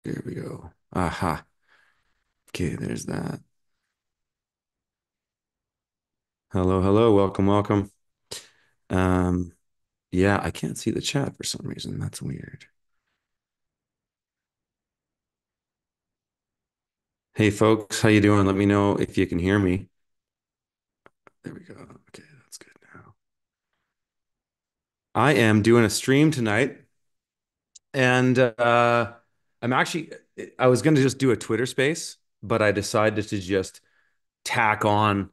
There we go. Aha. Okay, there's that. Hello, hello, welcome, welcome. Um, yeah, I can't see the chat for some reason. That's weird. Hey folks, how you doing? Let me know if you can hear me. There we go. Okay, that's good now. I am doing a stream tonight, and I'm actually I was gonna just do a Twitter space, but I decided to just tack on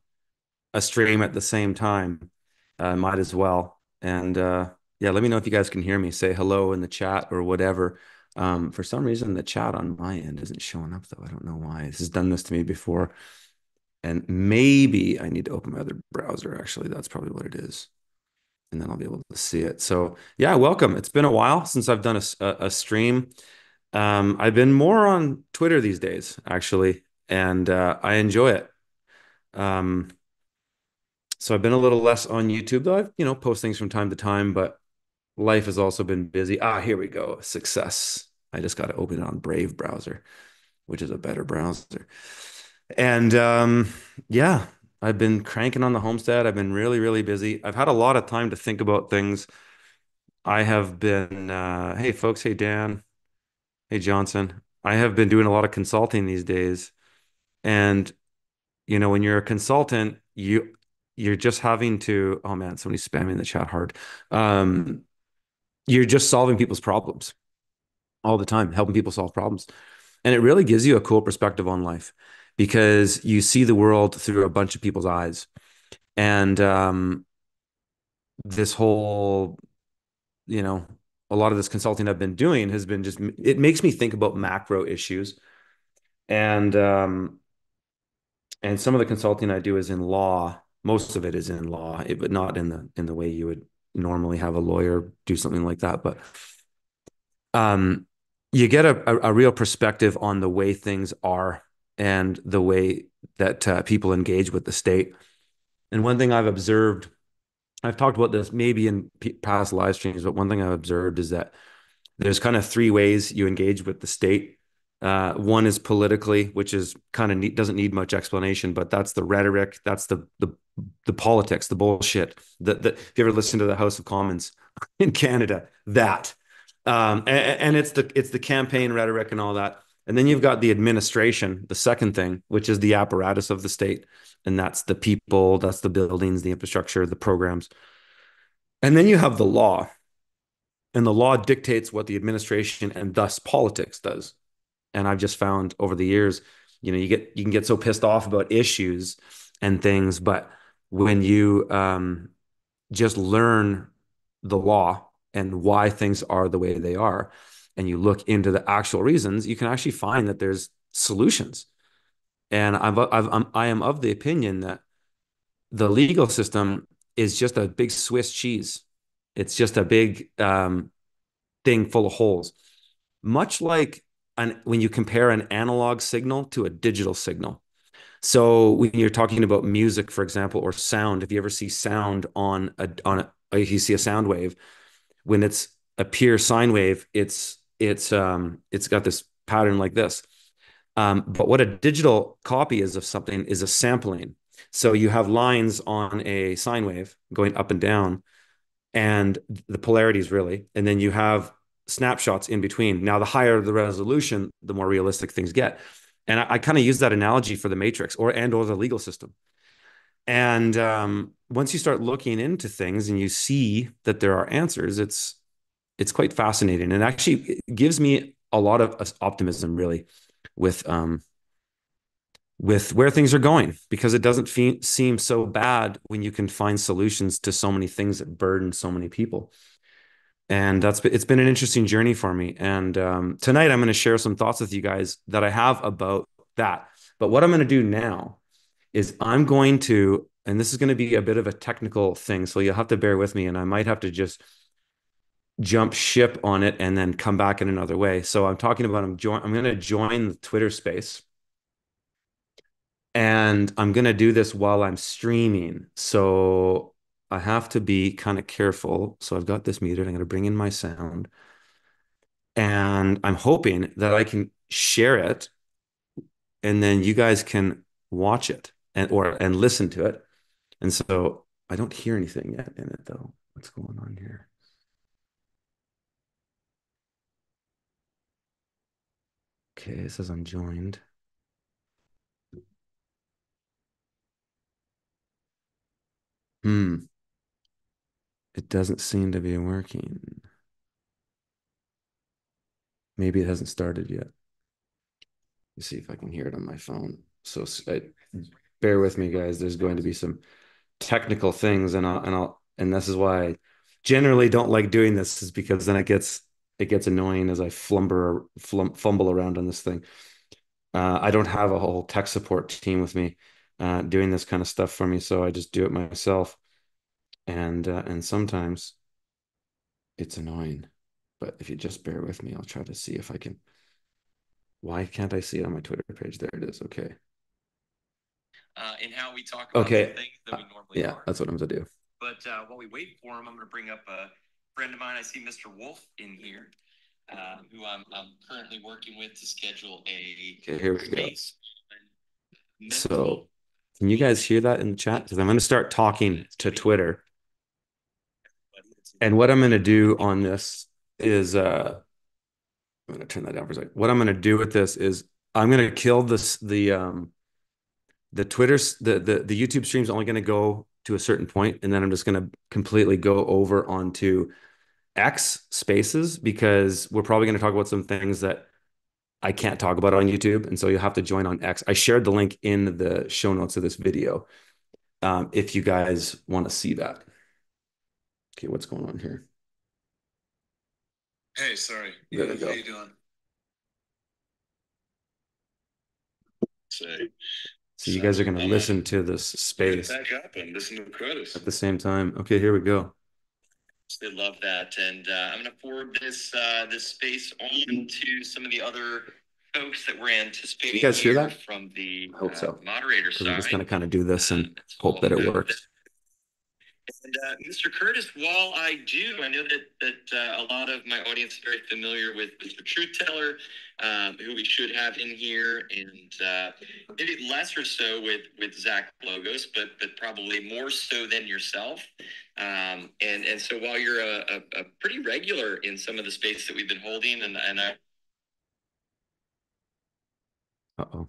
a stream at the same time. Might as well. And yeah, let me know if you guys can hear me. Say hello in the chat or whatever. For some reason, the chat on my end isn't showing up though. I don't know why. This has done this to me before. And maybe I need to open my other browser. Actually, that's probably what it is. And then I'll be able to see it. So yeah, welcome. It's been a while since I've done a stream. I've been more on Twitter these days, actually, and I enjoy it. Um, So I've been a little less on YouTube, though I've post things from time to time, but life has also been busy. Ah, here we go. Success. I just got to open it on Brave browser, which is a better browser. And yeah, I've been cranking on the homestead. I've been really, really busy. I've had a lot of time to think about things. I have been, hey folks, hey Dan, hey Johnson. I have been doing a lot of consulting these days. And when you're a consultant, you're just having to, oh man, somebody's spamming the chat hard. Um, you're just solving people's problems all the time, helping people solve problems. And it really gives you a cool perspective on life because you see the world through a bunch of people's eyes. And this whole, you know, a lot of this consulting I've been doing has been just, it makes me think about macro issues. And some of the consulting I do is in law. Most of it is in law, but not in the way you would normally have a lawyer do something like that. But um, you get a real perspective on the way things are and the way that people engage with the state. And one thing I've observed, I've talked about this maybe in past live streams, but one thing I've observed is that there's kind of three ways you engage with the state. One is politically, which is kind of doesn't need much explanation, but that's the rhetoric, that's the politics, the bullshit. If you ever listen to the House of Commons in Canada, that and it's the campaign rhetoric and all that. And then you've got the administration, the second thing, which is the apparatus of the state, and that's the people, that's the buildings, the infrastructure, the programs. And then you have the law, and the law dictates what the administration and thus politics does. And I've just found over the years, you can get so pissed off about issues and things, but when you just learn the law and why things are the way they are, and you look into the actual reasons, you can actually find that there's solutions. And I am of the opinion that the legal system is just a big Swiss cheese. It's just a big thing full of holes, much like when you compare an analog signal to a digital signal. So when you're talking about music, for example, or sound, if you ever see sound if you see a sound wave, when it's a pure sine wave, it's got this pattern like this. But what a digital copy is of something is a sampling. So you have lines on a sine wave going up and down, and the polarities really, and then you have snapshots in between. Now, the higher the resolution, the more realistic things get. And I kind of use that analogy for the matrix or the legal system. And once you start looking into things and you see that there are answers, it's quite fascinating, and actually it gives me a lot of optimism, really, with with where things are going, because it doesn't seem so bad when you can find solutions to so many things that burden so many people. And it's been an interesting journey for me. And tonight I'm going to share some thoughts with you guys that I have about that. But what I'm going to do now is I'm going to, and this is going to be a bit of a technical thing, so you'll have to bear with me, and I might have to just jump ship on it and then come back in another way. So I'm talking about I'm going to join the Twitter space, and I'm going to do this while I'm streaming. So I have to be kind of careful. So I've got this muted. I'm going to bring in my sound. And I'm hoping that I can share it, and then you guys can watch it and listen to it. And so I don't hear anything yet in it though. What's going on here? Okay, it says I'm joined. Hmm. It doesn't seem to be working. Maybe it hasn't started yet. Let's see if I can hear it on my phone. So bear with me, guys. There's going to be some technical things, and this is why I generally don't like doing this, is because then it gets annoying as I fumble around on this thing. I don't have a whole tech support team with me doing this kind of stuff for me, so I just do it myself. And sometimes it's annoying. But if you just bear with me, I'll try to see if I can. Why can't I see it on my Twitter page? There it is. Okay. In how we talk about the things that we normally yeah, are. That's what I'm gonna do. But while we wait for him, I'm going to bring up a friend of mine. I see Mr. Wolf in here, who I'm currently working with to schedule a okay, here we go. So, can you guys hear that in the chat? Because I'm going to start talking to Twitter. And what I'm going to do on this is, I'm going to turn that down for a second. What I'm going to do with this is I'm going to kill the Twitter, the YouTube stream's only going to go to a certain point, and then I'm just going to completely go over onto X Spaces, because we're probably going to talk about some things that I can't talk about on YouTube, and so you'll have to join on X. I shared the link in the show notes of this video, if you guys want to see that. Okay, what's going on here? Hey, sorry. There we go. How you doing? Say. So you guys are going to listen to this space back up and listen to Curtis at the same time. Okay, here we go. They love that, and I'm going to forward this space on to some of the other folks that we're anticipating. You guys hear that? From the I hope so. moderator side? I'm just going to kind of do this and hope that it works. And Mr. Curtis, while I do, I know that a lot of my audience is very familiar with Mr. Truth Teller, who we should have in here, and maybe less or so with Zach Logos, but probably more so than yourself. And so while you're a pretty regular in some of the space that we've been holding, and I. Uh-oh.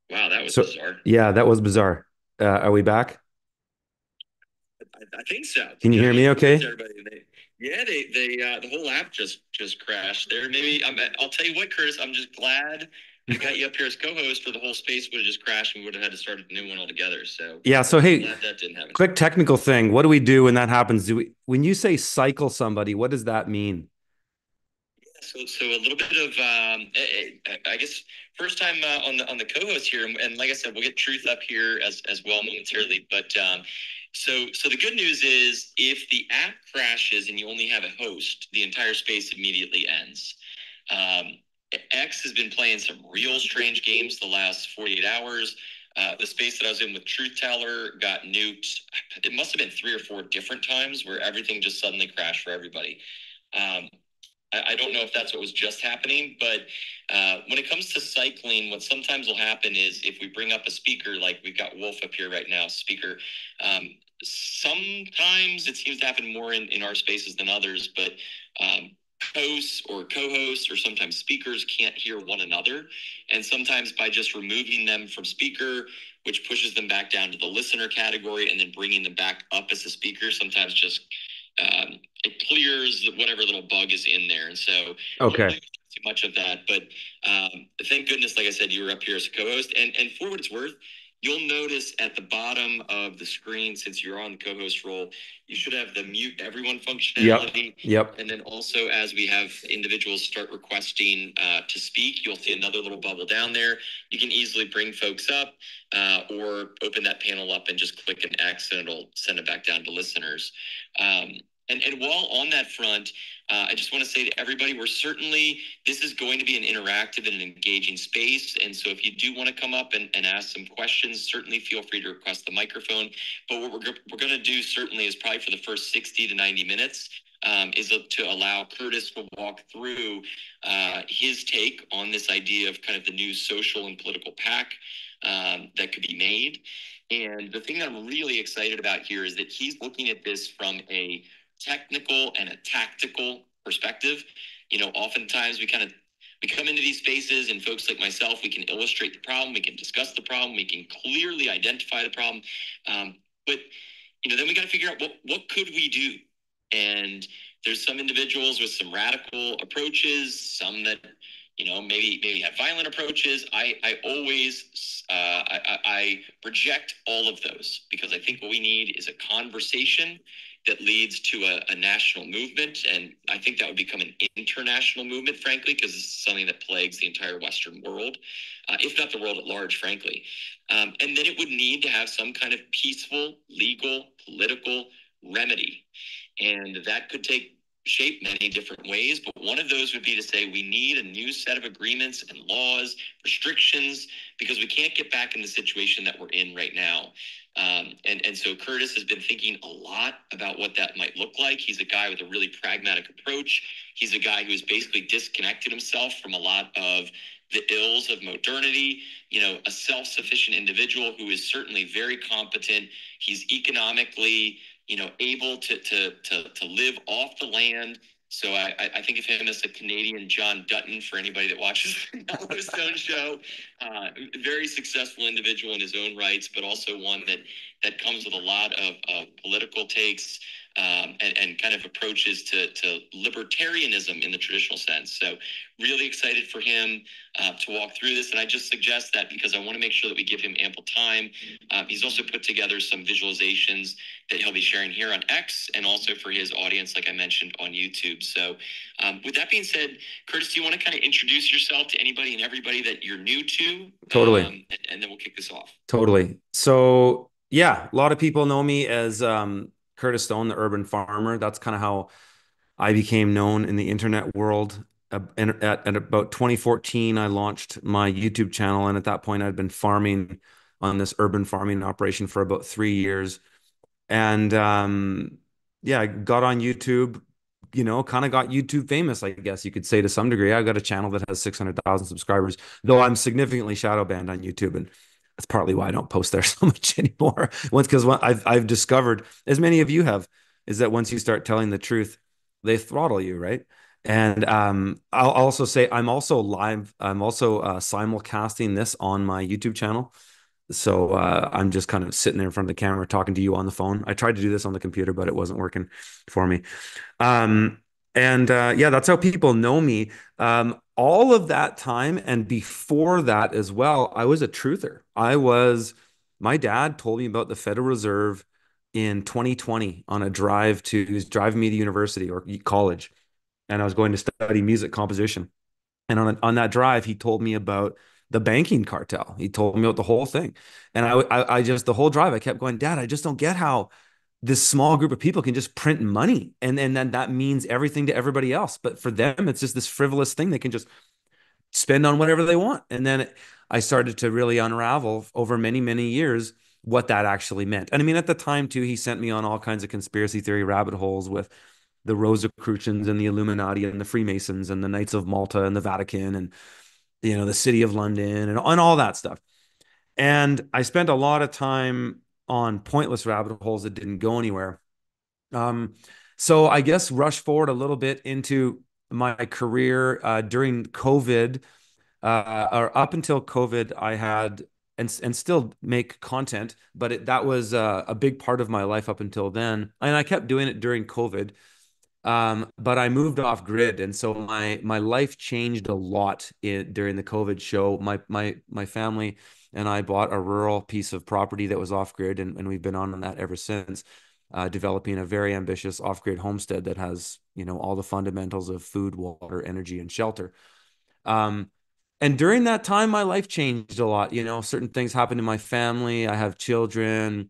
Wow, that was bizarre. Yeah, that was bizarre. Are we back? I think so. Can you hear me okay? The whole app just crashed there. Maybe I'll tell you what, Curtis, I'm just glad I got you up here as co-host, or the whole space would have just crashed and we would have had to start a new one altogether. So yeah, so hey, that didn't happen. Quick technical thing. What do we do when that happens? When you say cycle somebody, what does that mean? So a little bit of I guess first time on the co-host here, and like I said, we'll get Truth up here as well momentarily. But so the good news is, if the app crashes and you only have a host, the entire space immediately ends. X has been playing some real strange games the last 48 hours. The space that I was in with Truth Teller got nuked. It must have been 3 or 4 different times where everything just suddenly crashed for everybody. I don't know if that's what was just happening, but when it comes to cycling, what sometimes will happen is, if we bring up a speaker, like we've got Wolf up here right now, speaker, sometimes it seems to happen more in our spaces than others, but hosts or co-hosts or sometimes speakers can't hear one another. And sometimes by just removing them from speaker, which pushes them back down to the listener category, and then bringing them back up as a speaker, sometimes just it clears whatever little bug is in there. And so okay, too much of that, but thank goodness, like I said, you were up here as a co-host, and for what it's worth, you'll notice at the bottom of the screen, since you're on the co-host role, you should have the mute everyone functionality. Yep. And then also, as we have individuals start requesting to speak, you'll see another little bubble down there. You can easily bring folks up or open that panel up and just click an X, and it'll send it back down to listeners. And while on that front, I just want to say to everybody, this is going to be an interactive and an engaging space. And so if you do want to come up and ask some questions, certainly feel free to request the microphone. But what we're going to do certainly is probably for the first 60 to 90 minutes is to allow Curtis to walk through his take on this idea of kind of the new social and political pact that could be made. And the thing that I'm really excited about here is that he's looking at this from a technical and a tactical perspective. Oftentimes we come into these spaces, and folks like myself, we can illustrate the problem, we can discuss the problem, we can clearly identify the problem, but then we got to figure out what could we do. And there's some individuals with some radical approaches, some that maybe have violent approaches. I always I reject all of those, because I think what we need is a conversation that leads to a national movement. And I think that would become an international movement, frankly, because it's something that plagues the entire Western world, if not the world at large, frankly. And then it would need to have some kind of peaceful, legal, political remedy. And that could take shape many different ways, but one of those would be to say we need a new set of agreements and laws, restrictions, because we can't get back in the situation that we're in right now. And so Curtis has been thinking a lot about what that might look like. He's a guy with a really pragmatic approach. He's a guy who has basically disconnected himself from a lot of the ills of modernity, a self-sufficient individual who is certainly very competent. He's economically able to live off the land. So I think of him as the Canadian John Dutton for anybody that watches the Yellowstone show. Very successful individual in his own rights, but also one that comes with a lot of political takes, and kind of approaches to libertarianism in the traditional sense. So really excited for him to walk through this. And I just suggest that because I want to make sure that we give him ample time. He's also put together some visualizations that he'll be sharing here on X, and also for his audience, like I mentioned, on YouTube. So with that being said, Curtis, do you want to kind of introduce yourself to anybody and everybody that you're new to? Totally. And then we'll kick this off. Totally. So yeah, a lot of people know me as Curtis Stone, the urban farmer. That's kind of how I became known in the internet world. And at about 2014, I launched my YouTube channel, and at that point, I'd been farming on this urban farming operation for about 3 years. And yeah, I got on YouTube, kind of got YouTube famous, I guess you could say to some degree. I got a channel that has 600,000 subscribers, though I'm significantly shadow banned on YouTube. And that's partly why I don't post there so much anymore. Once, because I've discovered, as many of you have, is that once you start telling the truth, they throttle you, right? And I'll also say I'm also live. I'm also simulcasting this on my YouTube channel. So I'm just kind of sitting there in front of the camera talking to you on the phone. I tried to do this on the computer, but it wasn't working for me. Um, and yeah, that's how people know me. All of that time and before that as well, I was a truther. My dad told me about the Federal Reserve in 2020 on a drive to, he was driving me to university or college, and I was going to study music composition. And on that drive, he told me about the banking cartel. He told me about the whole thing. And I just, the whole drive, I kept going, Dad, I just don't get how this small group of people can just print money. And then that means everything to everybody else. But for them, it's just this frivolous thing they can just spend on whatever they want. And then I started to really unravel over many, many years what that actually meant. And I mean, at the time, too, he sent me on all kinds of conspiracy theory rabbit holes with the Rosicrucians and the Illuminati and the Freemasons and the Knights of Malta and the Vatican and the City of London and all that stuff. And I spent a lot of time on pointless rabbit holes that didn't go anywhere. Um, so I guess rush forward a little bit into my career during COVID, or up until COVID, I had and still make content, but that was a big part of my life up until then, and I kept doing it during COVID. But I moved off grid, and so my life changed a lot during the COVID show. My family and I bought a rural piece of property that was off grid, and we've been on that ever since, developing a very ambitious off grid homestead that has all the fundamentals of food, water, energy, and shelter. Um, and during that time, my life changed a lot. Certain things happened in my family. I have children.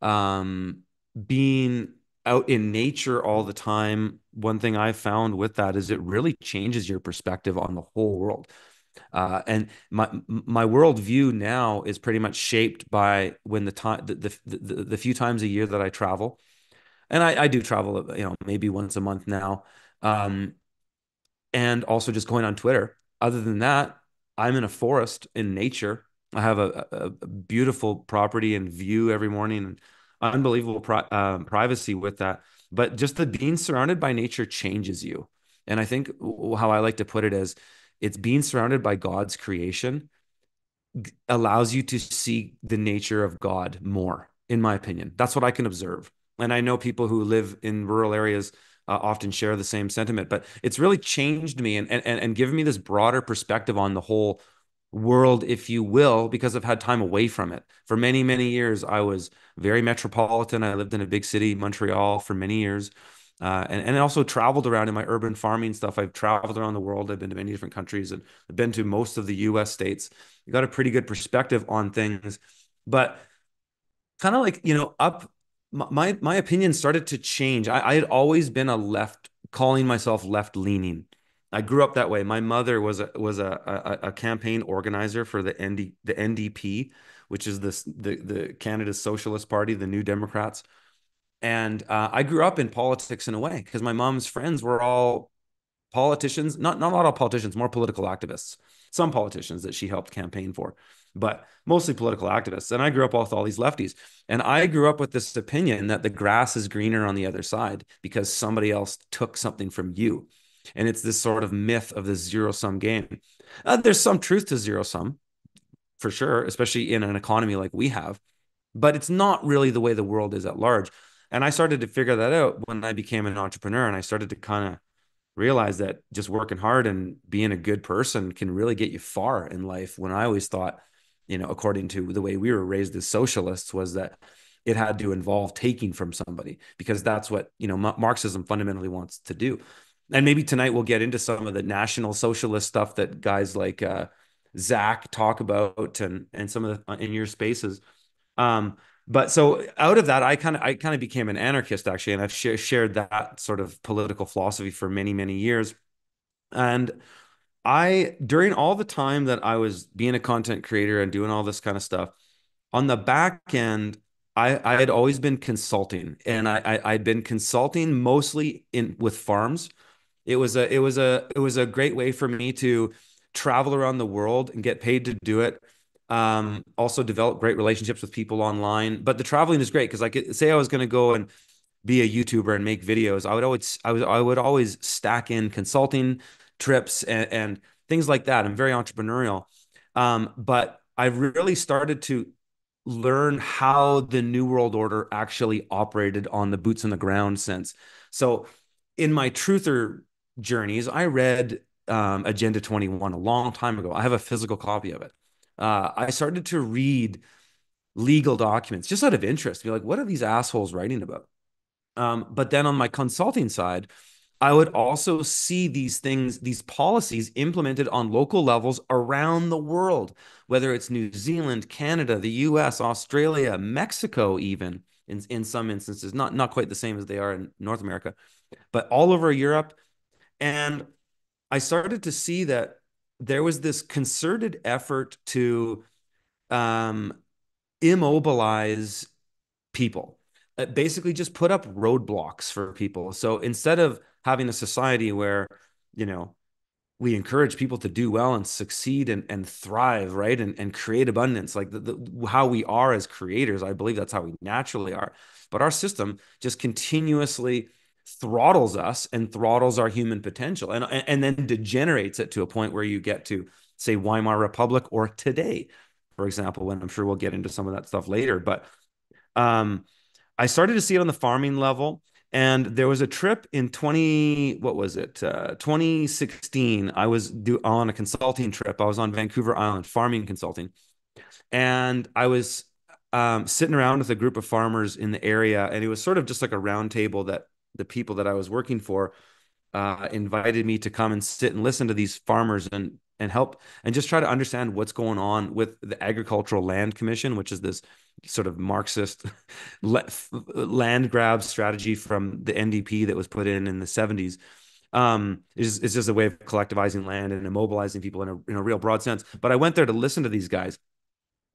Um, being out in nature all the time, one thing I found with that is it really changes your perspective on the whole world. And my worldview now is pretty much shaped by when the time the few times a year that I travel, and I do travel, maybe once a month now. Um, and also just going on Twitter. Other than that, I'm in a forest in nature. I have a beautiful property and view every morning, and unbelievable privacy with that. But just the being surrounded by nature changes you. And I think how I like to put it is it's being surrounded by God's creation allows you to see the nature of God more, in my opinion. That's what I can observe. And I know people who live in rural areas often share the same sentiment, but it's really changed me and given me this broader perspective on the whole world, if you will, because I've had time away from it. For many, many years, I was very metropolitan. I lived in a big city, Montreal, for many years. And I also traveled around in my urban farming stuff. I've traveled around the world. I've been to many different countries and I've been to most of the US states. You got a pretty good perspective on things. But kind of like, up my opinion started to change. I had always been calling myself left leaning. I grew up that way. My mother was a campaign organizer for the NDP, which is the Canada's Socialist Party, the New Democrats. And I grew up in politics in a way because my mom's friends were all politicians, not all politicians, more political activists. Some politicians that she helped campaign for, but mostly political activists. And I grew up with all these lefties. And I grew up with this opinion that the grass is greener on the other side because somebody else took something from you. And it's this sort of myth of the zero sum game. There's some truth to zero sum for sure, especially in an economy like we have, but it's not really the way the world is at large. And I started to figure that out when I became an entrepreneur and I started to kind of realize that just working hard and being a good person can really get you far in life. When I always thought, according to the way we were raised as socialists, was that it had to involve taking from somebody because that's what, Marxism fundamentally wants to do. And maybe tonight we'll get into some of the national socialist stuff that guys like Zach talk about and some of the in your spaces. Um, but so out of that, I kind of became an anarchist actually, and I've shared that sort of political philosophy for many, many years. And during all the time that I was being a content creator and doing all this kind of stuff, on the back end, I had always been consulting, and I'd been consulting mostly in with farms. It was a great way for me to travel around the world and get paid to do it. Also develop great relationships with people online. But the traveling is great because I could say I was going to go and be a YouTuber and make videos. I would always stack in consulting trips and things like that. I'm very entrepreneurial. But I really started to learn how the New World Order actually operated on the boots on the ground sense. So in my truther journeys, I read Agenda 21 a long time ago. I have a physical copy of it. I started to read legal documents just out of interest, be like, what are these assholes writing about? But then on my consulting side, I would also see these things, these policies implemented on local levels around the world, whether it's New Zealand, Canada, the US, Australia, Mexico, even in some instances, not quite the same as they are in North America, but all over Europe. And I started to see that there was this concerted effort to um, immobilize people, basically just put up roadblocks for people. So instead of having a society where, you know, we encourage people to do well and succeed and thrive, right? And create abundance, like how we are as creators, I believe that's how we naturally are. But our system just continuously throttles us and throttles our human potential and then degenerates it to a point where you get to, say, Weimar Republic or today, for example, when I'm sure we'll get into some of that stuff later. But um, I started to see it on the farming level. And there was a trip in what was it? 2016. I was on a consulting trip. I was on Vancouver Island, farming consulting. And I was sitting around with a group of farmers in the area. And it was sort of just like a round table that the people that I was working for invited me to come and sit and listen to these farmers and help and just try to understand what's going on with the Agricultural Land Commission, which is this sort of Marxist land grab strategy from the NDP that was put in the 70s. It's just a way of collectivizing land and immobilizing people in a real broad sense. But I went there to listen to these guys,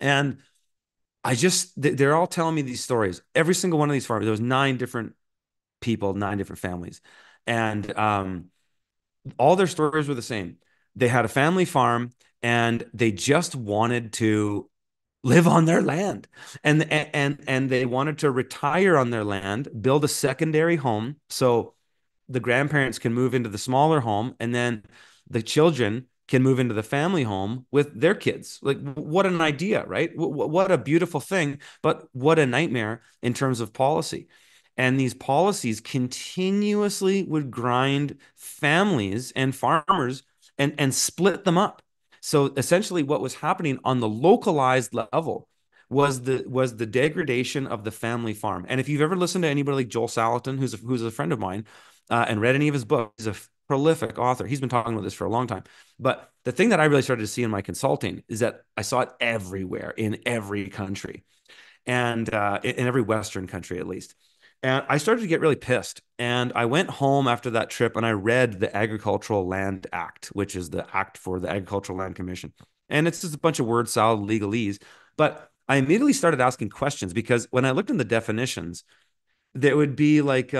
and they're all telling me these stories. Every single one of these farmers, there was nine different people, nine different families, and all their stories were the same. They had a family farm, and they just wanted to live on their land, and they wanted to retire on their land, build a secondary home, so the grandparents can move into the smaller home, and then the children can move into the family home with their kids. Like, what an idea, right? What a beautiful thing, but what a nightmare in terms of policy. And these policies continuously would grind families and farmers and split them up. So essentially, what was happening on the localized level was the degradation of the family farm. And if you've ever listened to anybody like Joel Salatin, who's a friend of mine, and read any of his books, he's a prolific author. He's been talking about this for a long time. But the thing that I really started to see in my consulting is that I saw it everywhere in every country, and in every Western country at least. And I started to get really pissed. And I went home after that trip and I read the Agricultural Land Act, which is the act for the Agricultural Land Commission. And it's just a bunch of word salad legalese. But I immediately started asking questions because when I looked in the definitions, there would be like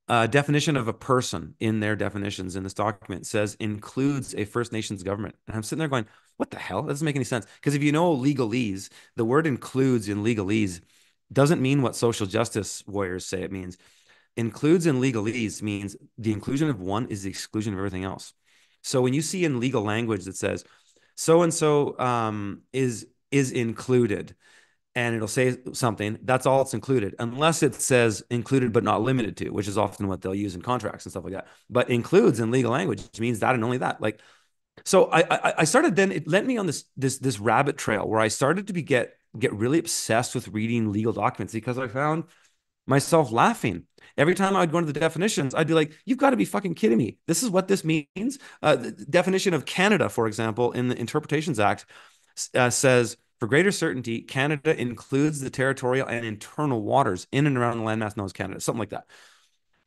definition of a person in their definitions in this document says includes a First Nations government. And I'm sitting there going, what the hell? That doesn't make any sense. Because if you know legalese, the word includes in legalese doesn't mean what social justice warriors say it means. Includes in legalese means the inclusion of one is the exclusion of everything else. So when you see in legal language that says so and so is included, and it'll say something, that's all it's included, unless it says included but not limited to, which is often what they'll use in contracts and stuff like that. But includes in legal language means that and only that. Like, so I started, then it led me on this rabbit trail where I started to get really obsessed with reading legal documents because I found myself laughing. Every time I would go into the definitions, I'd be like, you've got to be fucking kidding me. This is what this means. The definition of Canada, for example, in the Interpretations Act says, for greater certainty, Canada includes the territorial and internal waters in and around the landmass known as Canada, something like that.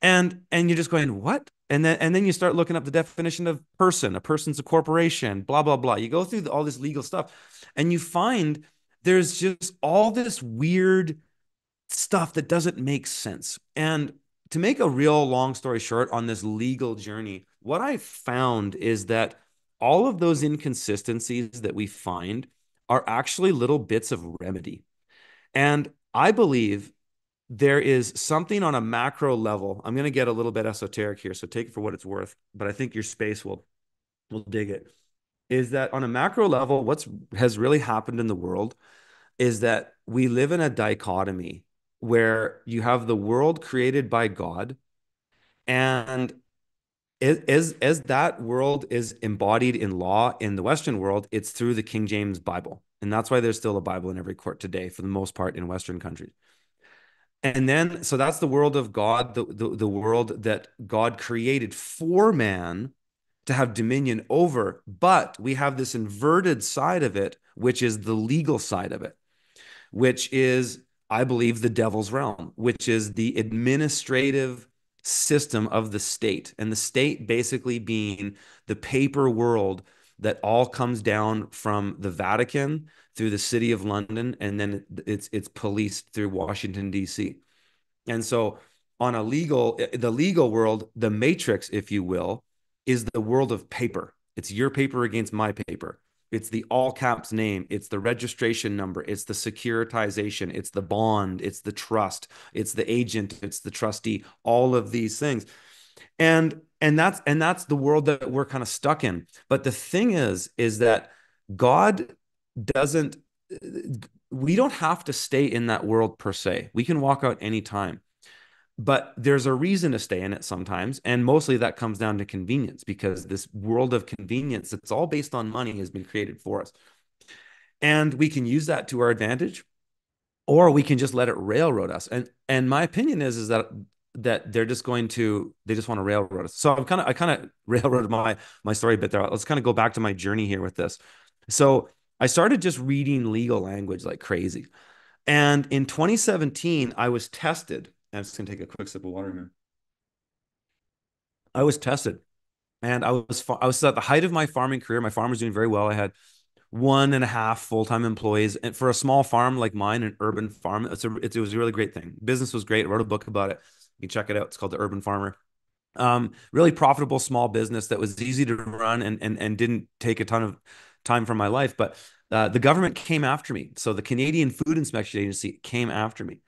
And you're just going, what? And then you start looking up the definition of person. A person's a corporation, blah, blah, blah. You go through all this legal stuff and you find there's just all this weird stuff that doesn't make sense. And to make a real long story short on this legal journey, what I found is that all of those inconsistencies that we find are actually little bits of remedy. And I believe there is something on a macro level. I'm going to get a little bit esoteric here, so take it for what it's worth, but I think your space will dig it. Is that on a macro level, what's has really happened in the world is that we live in a dichotomy where you have the world created by God, and as that world is embodied in law in the Western world, it's through the King James Bible. And that's why there's still a Bible in every court today, for the most part, in Western countries. And then, so that's the world of God, the world that God created for man to have dominion over. But we have this inverted side of it, which is the legal side of it, which is, I believe, the devil's realm, which is the administrative system of the state. And the state basically being the paper world that all comes down from the Vatican through the city of London, and then it's policed through Washington, D.C. And so on the legal world, the matrix, if you will, is the world of paper. It's your paper against my paper. It's the all caps name. It's the registration number. It's the securitization. It's the bond. It's the trust. It's the agent. It's the trustee. All of these things. And that's the world that we're kind of stuck in. But the thing is that God doesn't, we don't have to stay in that world per se. We can walk out anytime. But there's a reason to stay in it sometimes. And mostly that comes down to convenience, because this world of convenience, it's all based on money, has been created for us. And we can use that to our advantage, or we can just let it railroad us. And my opinion is that that they just want to railroad us. So I kind of railroaded my story a bit there. Let's kind of go back to my journey here with this. So I started just reading legal language like crazy. And in 2017, I was tested. I'm just gonna take a quick sip of water here. I was tested, and I was at the height of my farming career. My farm was doing very well. I had one and a half full-time employees, and for a small farm like mine, an urban farm, it was a really great thing. Business was great. I wrote a book about it. You can check it out. It's called The Urban Farmer. Really profitable small business that was easy to run and didn't take a ton of time from my life. But the government came after me. So the Canadian Food Inspection Agency came after me.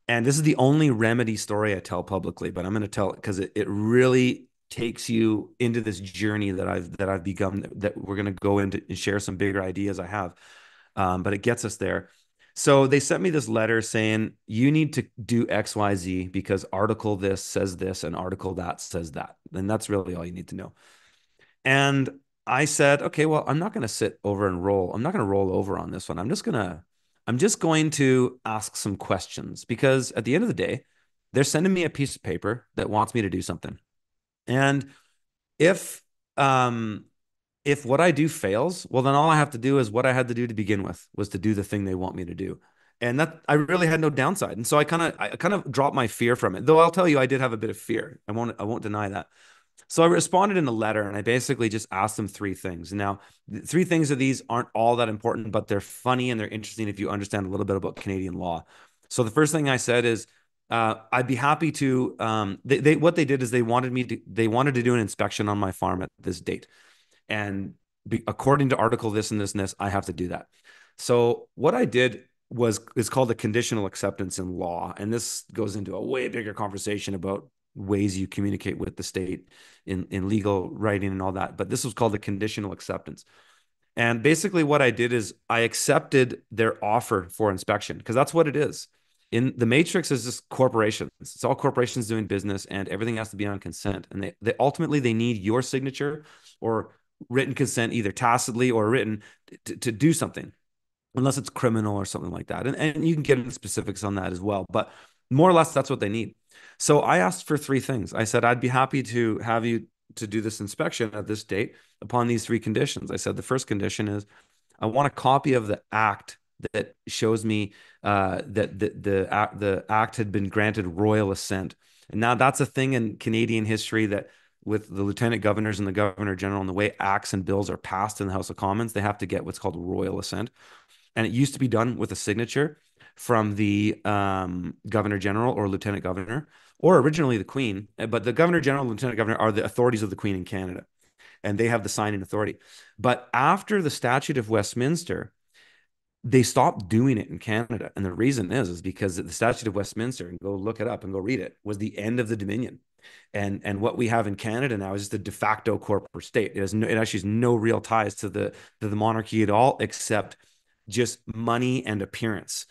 And this is the only remedy story I tell publicly, but I'm going to tell it because it really takes you into this journey that I've begun, that we're going to go into and share some bigger ideas I have. But it gets us there. So they sent me this letter saying you need to do XYZ because article this says this and article that says that. And that's really all you need to know. And I said, okay, well, I'm not going to sit over and roll. I'm not going to roll over on this one. I'm just going to ask some questions because at the end of the day, they're sending me a piece of paper that wants me to do something. And if, um, if what I do fails, well, then all I have to do is what I had to do to begin with was to do the thing they want me to do. And that I really had no downside. And so I kind of dropped my fear from it. Though I'll tell you, I did have a bit of fear. I won't deny that. So I responded in a letter and I basically just asked them three things. Now, three things of these aren't all that important, but they're funny and they're interesting if you understand a little bit about Canadian law. So the first thing I said is, I'd be happy to. What they did is they wanted to do an inspection on my farm at this date, and according to article this and this and this, I have to do that. So what I did was is called a conditional acceptance in law, and this goes into a way bigger conversation about ways you communicate with the state in legal writing and all that. But this was called a conditional acceptance. And basically, what I did is I accepted their offer for inspection because that's what it is. In the matrix is just corporations. It's all corporations doing business, and everything has to be on consent. And they ultimately they need your signature or written consent, either tacitly or written, to do something, unless it's criminal or something like that. And you can get into specifics on that as well. But more or less, that's what they need. So I asked for three things. I said, I'd be happy to have you to do this inspection at this date upon these three conditions. I said, the first condition is I want a copy of the act that shows me that the act had been granted royal assent. And now that's a thing in Canadian history that with the lieutenant governors and the governor general and the way acts and bills are passed in the House of Commons, they have to get what's called royal assent. And it used to be done with a signature from the governor general or lieutenant governor, or originally the queen. But the governor general and lieutenant governor are the authorities of the queen in Canada, and they have the signing authority. But after the Statute of Westminster, they stopped doing it in Canada. And the reason is because the Statute of Westminster, and go look it up and go read it, was the end of the Dominion. And what we have in Canada now is just a de facto corporate state. It actually has no real ties to the monarchy at all, except just money and appearance.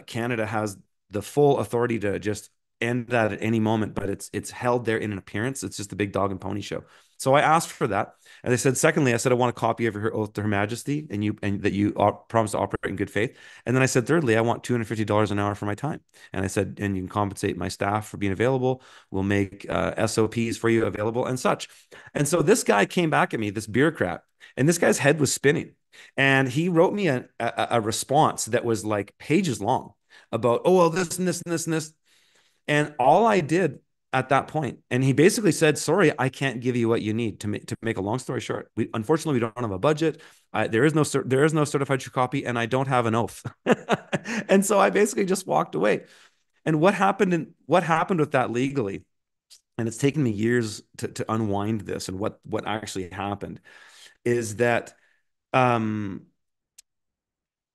Canada has the full authority to just end that at any moment, but it's held there in an appearance. It's just a big dog and pony show. So I asked for that. And they said, secondly, I said, I want a copy of her oath to Her Majesty and that you promise to operate in good faith. And then I said, thirdly, I want $250 an hour for my time. And I said, and you can compensate my staff for being available. We'll make SOPs for you available and such. And so this guy came back at me, this bureaucrat, and this guy's head was spinning. And he wrote me a response that was like pages long about, oh, well, this and this and this and this. And all I did at that point, and he basically said, sorry, I can't give you what you need to make a long story short. Unfortunately, we don't have a budget. There is no certified true copy, and I don't have an oath. And so I basically just walked away. And what happened with that legally, and it's taken me years to unwind this and what actually happened, is that um,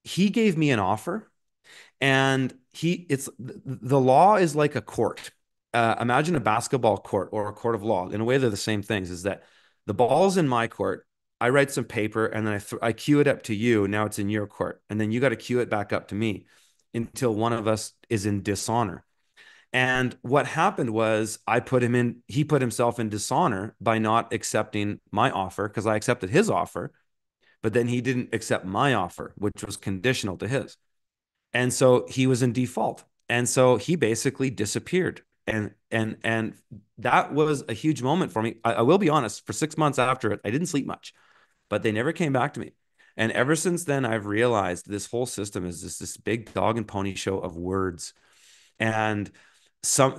he gave me an offer, and it's the law is like a court. Imagine a basketball court or a court of law. In a way, they're the same things. Is that the ball's in my court? I write some paper and then I cue it up to you. Now it's in your court, and then you got to cue it back up to me until one of us is in dishonor. And what happened was he put himself in dishonor by not accepting my offer because I accepted his offer, but then he didn't accept my offer, which was conditional to his. And so he was in default. And so he basically disappeared. And that was a huge moment for me. I will be honest, for 6 months after it, I didn't sleep much, but they never came back to me. And ever since then, I've realized this whole system is just this big dog and pony show of words. And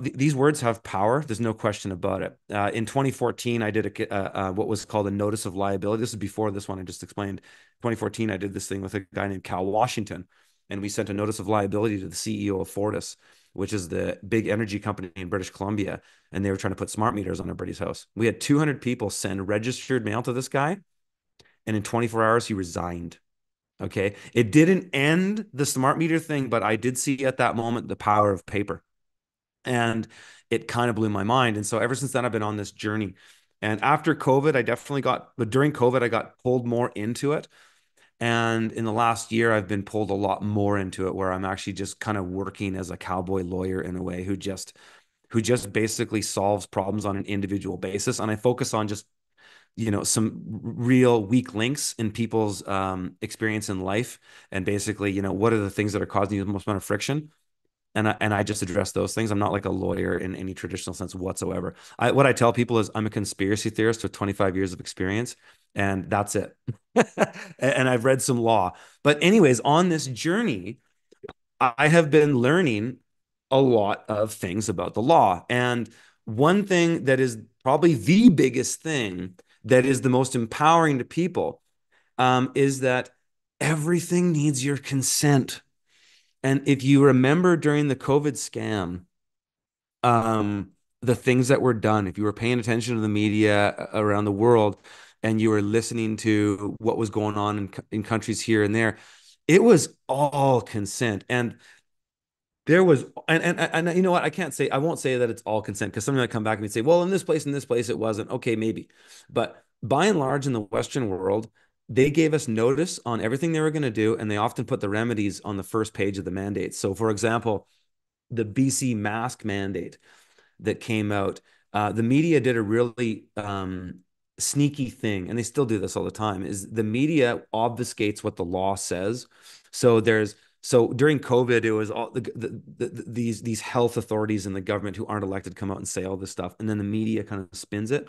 these words have power. There's no question about it. In 2014, I did what was called a notice of liability. This is before this one I just explained. 2014, I did this thing with a guy named Cal Washington, and we sent a notice of liability to the CEO of Fortis, which is the big energy company in British Columbia, and they were trying to put smart meters on everybody's house. We had 200 people send registered mail to this guy, and in 24 hours, he resigned. Okay. It didn't end the smart meter thing, but I did see at that moment the power of paper. And it kind of blew my mind. And so ever since then, I've been on this journey. And after COVID, I definitely but during COVID, I got pulled more into it. And in the last year, I've been pulled a lot more into it, where I'm actually just kind of working as a cowboy lawyer in a way who just basically solves problems on an individual basis. And I focus on just some real weak links in people's experience in life, and basically what are the things that are causing you the most amount of friction, and I just address those things. I'm not like a lawyer in any traditional sense whatsoever. What I tell people is I'm a conspiracy theorist with 25 years of experience, and that's it. And I've read some law, but anyways, on this journey I have been learning a lot of things about the law. And one thing that is probably the biggest thing that is the most empowering to people is that everything needs your consent. And if you remember during the COVID scam, the things that were done, if you were paying attention to the media around the world and you were listening to what was going on in countries here and there, it was all consent. And there was, and you know what? I won't say that it's all consent, because somebody might come back and say, well, in this place, it wasn't. Okay, maybe. But by and large, in the Western world, they gave us notice on everything they were going to do, and they often put the remedies on the first page of the mandate. So, for example, the BC mask mandate that came out, the media did a really sneaky thing, and they still do this all the time, is the media obfuscates what the law says. So during COVID, it was all these health authorities in the government who aren't elected come out and say all this stuff, and then the media kind of spins it.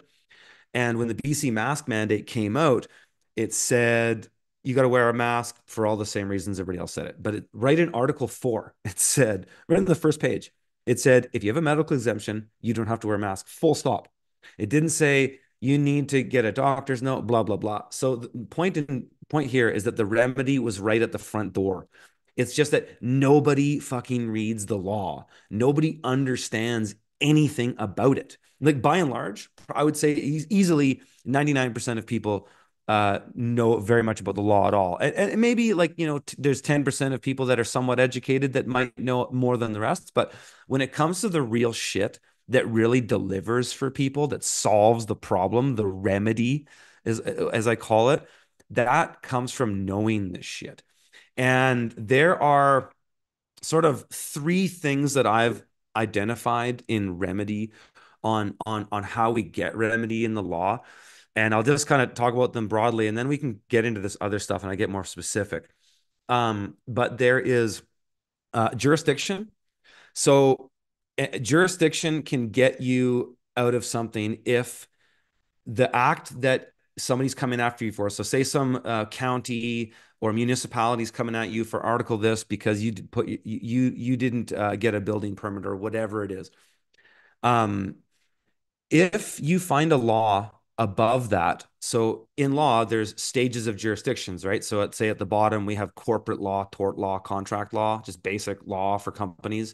And when the BC mask mandate came out, it said you got to wear a mask for all the same reasons everybody else said it. But right in Article 4, it said, right on the first page, it said, if you have a medical exemption, you don't have to wear a mask, full stop. It didn't say you need to get a doctor's note, blah, blah, blah. So the point here is that the remedy was right at the front door. It's just that nobody fucking reads the law. Nobody understands anything about it. Like by and large, I would say easily 99% of people know very much about the law at all. And maybe like, there's 10% of people that are somewhat educated that might know more than the rest. But when it comes to the real shit that really delivers for people, that solves the problem, the remedy, as I call it, that comes from knowing this shit. And there are sort of three things that I've identified in remedy, on how we get remedy in the law. And I'll just kind of talk about them broadly, and then we can get into this other stuff and I get more specific. But there is jurisdiction. So jurisdiction can get you out of something if the act that somebody's coming after you for. So say some county or municipalities coming at you for article this because you didn't get a building permit or whatever it is. Um, if you find a law above that, so in law, there's stages of jurisdictions, right? So let's say at the bottom, we have corporate law, tort law, contract law, just basic law for companies,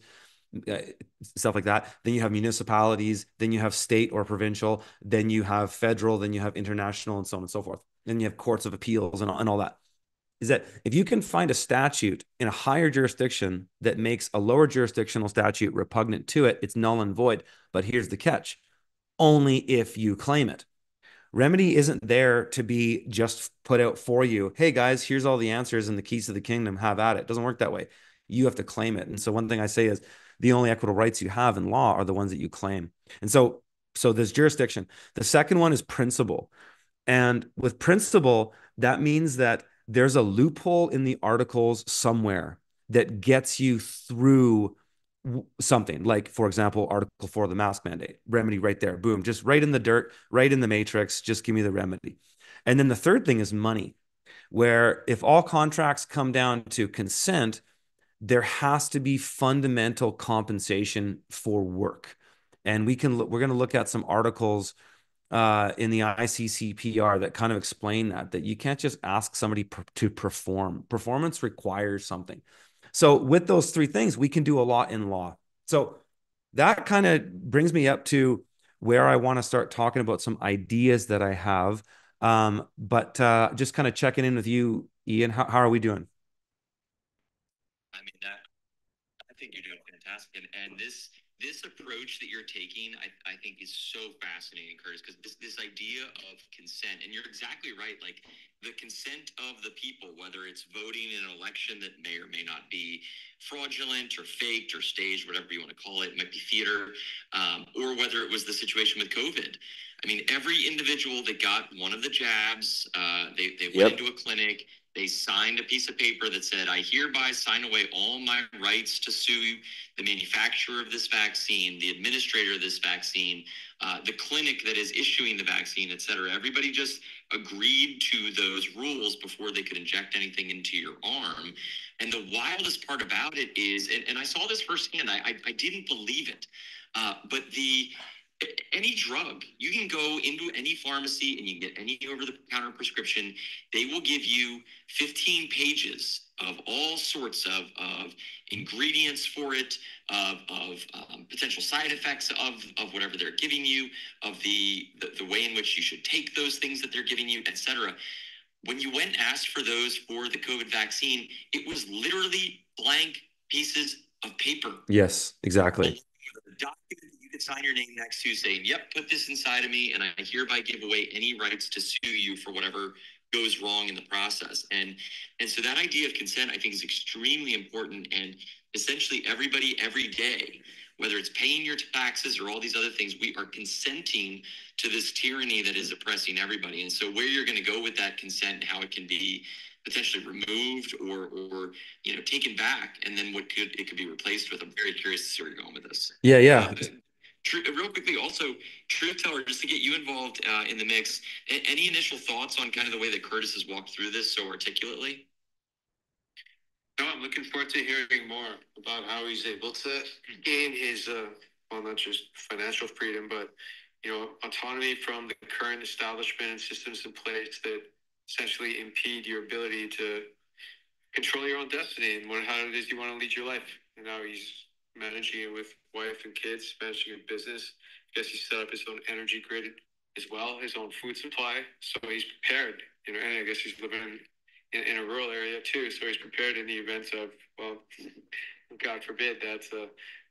uh, stuff like that. Then you have municipalities, then you have state or provincial, then you have federal, then you have international, and so on and so forth. Then you have courts of appeals and all that. Is that if you can find a statute in a higher jurisdiction that makes a lower jurisdictional statute repugnant to it, it's null and void. But here's the catch: only if you claim it. Remedy isn't there to be just put out for you. Hey guys, here's all the answers and the keys to the kingdom. Have at it. It doesn't work that way. You have to claim it. And so one thing I say is the only equitable rights you have in law are the ones that you claim. And so there's jurisdiction. The second one is principle. And with principle, that means that there's a loophole in the articles somewhere that gets you through something like, for example, Article 4 of the mask mandate, remedy right there, boom, just right in the dirt, right in the matrix, just give me the remedy. And then the third thing is money, where if all contracts come down to consent, there has to be fundamental compensation for work. And we're going to look at some articles in the ICCPR that kind of explain that you can't just ask somebody to perform. Performance requires something. So with those three things, we can do a lot in law. So that kind of brings me up to where I want to start talking about some ideas that I have. But just kind of checking in with you, Ian. How are we doing? I mean, I think you're doing fantastic. And this approach that you're taking, I think is so fascinating, Curtis, because this idea of consent, and you're exactly right. Like the consent of the people, whether it's voting in an election that may or may not be fraudulent or faked or staged, whatever you want to call it, it might be theater, or whether it was the situation with COVID. I mean, every individual that got one of the jabs, they went Yep. into a clinic, they signed a piece of paper that said, I hereby sign away all my rights to sue the manufacturer of this vaccine, the administrator of this vaccine, the clinic that is issuing the vaccine, et cetera. Everybody just agreed to those rules before they could inject anything into your arm. And the wildest part about it is, and I saw this firsthand, I didn't believe it. But any drug, you can go into any pharmacy and you can get any over the counter prescription. They will give you 15 pages of all sorts of ingredients for it, of potential side effects of whatever they're giving you, of the way in which you should take those things that they're giving you, etc. When you went and asked for those for the COVID vaccine, it was literally blank pieces of paper. Yes, A exactly. document that you could sign your name next to saying, yep, put this inside of me, and I hereby give away any rights to sue you for whatever goes wrong in the process. And so that idea of consent, I think, is extremely important. And essentially everybody every day, whether it's paying your taxes or all these other things, we are consenting to this tyranny that is oppressing everybody. And so where you're going to go with that consent and how it can be potentially removed or taken back, and then what could it could be replaced with. I'm very curious to see where you're going with this. Yeah, yeah. Real quickly, also, Truth Teller, just to get you involved in the mix, any initial thoughts on kind of the way that Curtis has walked through this so articulately? No, I'm looking forward to hearing more about how he's able to gain his, well, not just financial freedom, but autonomy from the current establishment and systems in place that essentially impede your ability to control your own destiny and how it is you want to lead your life. And now he's managing it with wife and kids, managing a business. I guess he set up his own energy grid as well, his own food supply. So he's prepared, and I guess he's living in a rural area too. So he's prepared in the event of, well, God forbid, that's a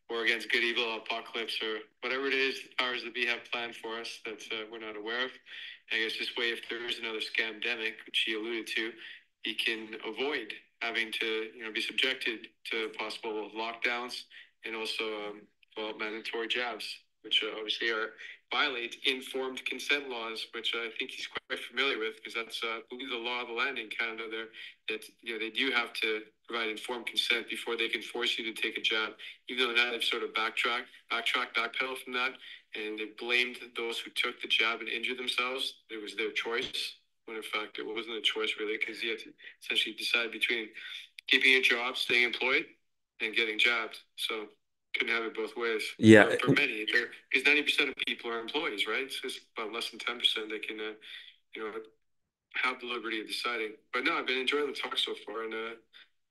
war against good, evil, apocalypse, or whatever it is the powers that be have planned for us that we're not aware of. I guess this way, if there is another scamdemic, which he alluded to, he can avoid having to, be subjected to possible lockdowns and also, mandatory jabs, which obviously violate informed consent laws, which I think he's quite familiar with, because that's, I believe, the law of the land in Canada there, that, they do have to provide informed consent before they can force you to take a jab. Even though now they've sort of backpedaled from that, and they blamed those who took the jab and injured themselves. It was their choice, when in fact it wasn't a choice really, because you had to essentially decide between keeping a job, staying employed, and getting jabbed. So couldn't have it both ways. Yeah. For many, because 90% of people are employees, right? So it's about less than 10% that can, have the liberty of deciding. But no, I've been enjoying the talk so far, and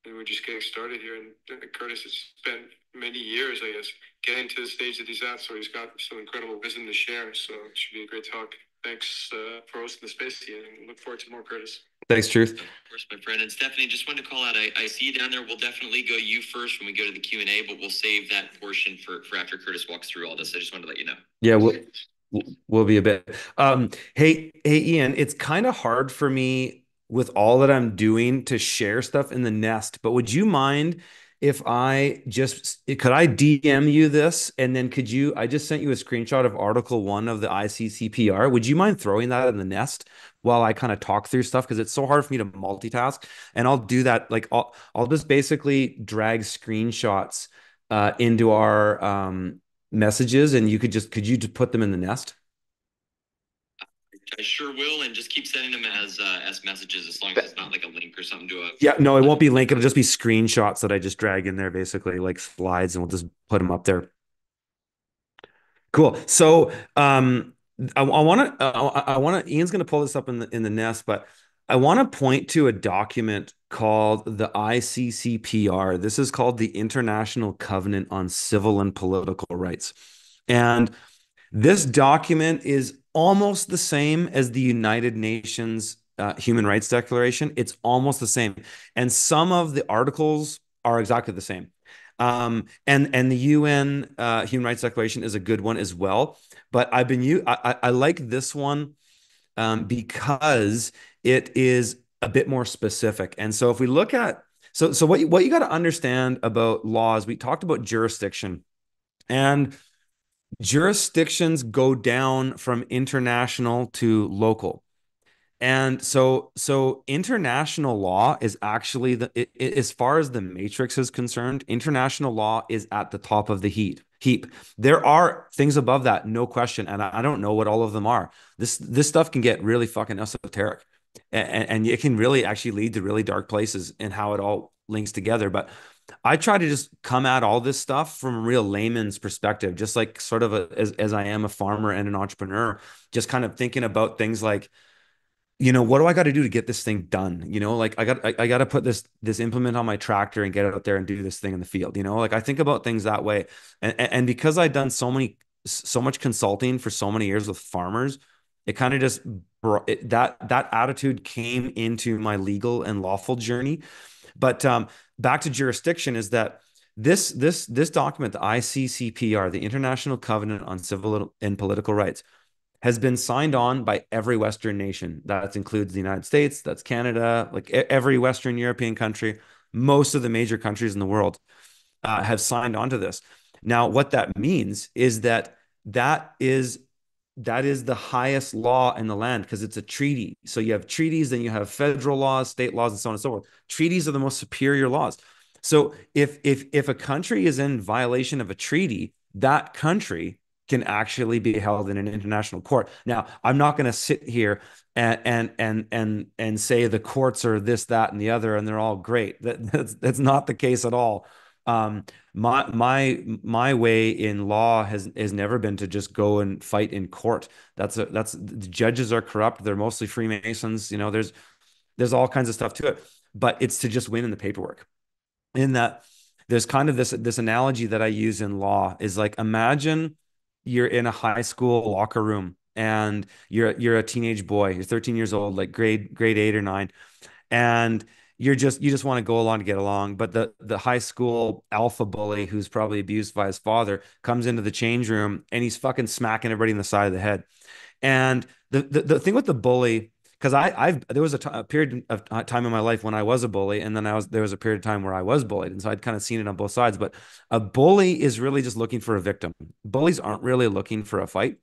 we're just getting started here. And Curtis has spent many years, I guess, getting to the stage that he's at. So he's got some incredible wisdom to share. So it should be a great talk. Thanks for hosting the space, Ian, and look forward to more, Curtis. Thanks, Truth. Of course, my friend. And Stephanie, just wanted to call out, I see you down there. We'll definitely go you first when we go to the Q&A, but we'll save that portion for after Curtis walks through all this. I just wanted to let you know. Yeah, we'll be a bit. Hey, Ian, it's kind of hard for me with all that I'm doing to share stuff in the nest, but would you mind if could I DM you this and then I just sent you a screenshot of Article 1 of the ICCPR. Would you mind throwing that in the nest while I kind of talk through stuff? Because it's so hard for me to multitask. And I'll do that. Like I'll just basically drag screenshots into our messages, and could you just put them in the nest? I sure will, and just keep sending them as messages as long as it's not like a link or something to a. Yeah, no, it won't be link. It'll just be screenshots that I just drag in there, basically like slides, and we'll just put them up there. Cool. So, Ian's going to pull this up in the nest, but I want to point to a document called the ICCPR. This is called the International Covenant on Civil and Political Rights. And this document is almost the same as the United Nations Human Rights Declaration. It's almost the same. And some of the articles are exactly the same. And the UN Human Rights Declaration is a good one as well. But I like this one because it is a bit more specific. And so if we look at what you got to understand about laws, we talked about jurisdiction, and jurisdictions go down from international to local. And so international law is actually as far as the matrix is concerned, international law is at the top of the heap. There are things above that, no question, and I don't know what all of them are. This stuff can get really fucking esoteric, and it can really actually lead to really dark places in how it all links together. But I try to just come at all this stuff from a real layman's perspective, just like sort of as I am a farmer and an entrepreneur, just kind of thinking about things like, what do I got to do to get this thing done? Like I got to put this implement on my tractor and get it out there and do this thing in the field. Like I think about things that way, and because I've done so much consulting for so many years with farmers, it kind of just that attitude came into my legal and lawful journey. But back to jurisdiction is that this document, the ICCPR, the International Covenant on Civil and Political Rights, has been signed on by every Western nation. That includes the United States, that's Canada, like every Western European country, most of the major countries in the world have signed on to this. Now, what that means is that is that is the highest law in the land because it's a treaty. So you have treaties, then you have federal laws, state laws, and so on and so forth. Treaties are the most superior laws. So if a country is in violation of a treaty, that country can actually be held in an international court. Now, I'm not going to sit here and say the courts are this, that, and the other, and they're all great. That's not the case at all. Um, my way in law has never been to just go and fight in court. That's the judges are corrupt. They're mostly Freemasons. There's all kinds of stuff to it, but it's to just win in the paperwork. In that, there's kind of this analogy that I use in law is like, imagine you're in a high school locker room and you're a teenage boy. You're 13 years old, like grade 8 or 9, and you just want to go along to get along. But the high school alpha bully, who's probably abused by his father, comes into the change room and he's fucking smacking everybody in the side of the head. And the thing with the bully, because there was a period of time in my life when I was a bully, and then there was a period of time where I was bullied, and so I'd kind of seen it on both sides. But a bully is really just looking for a victim. Bullies aren't really looking for a fight.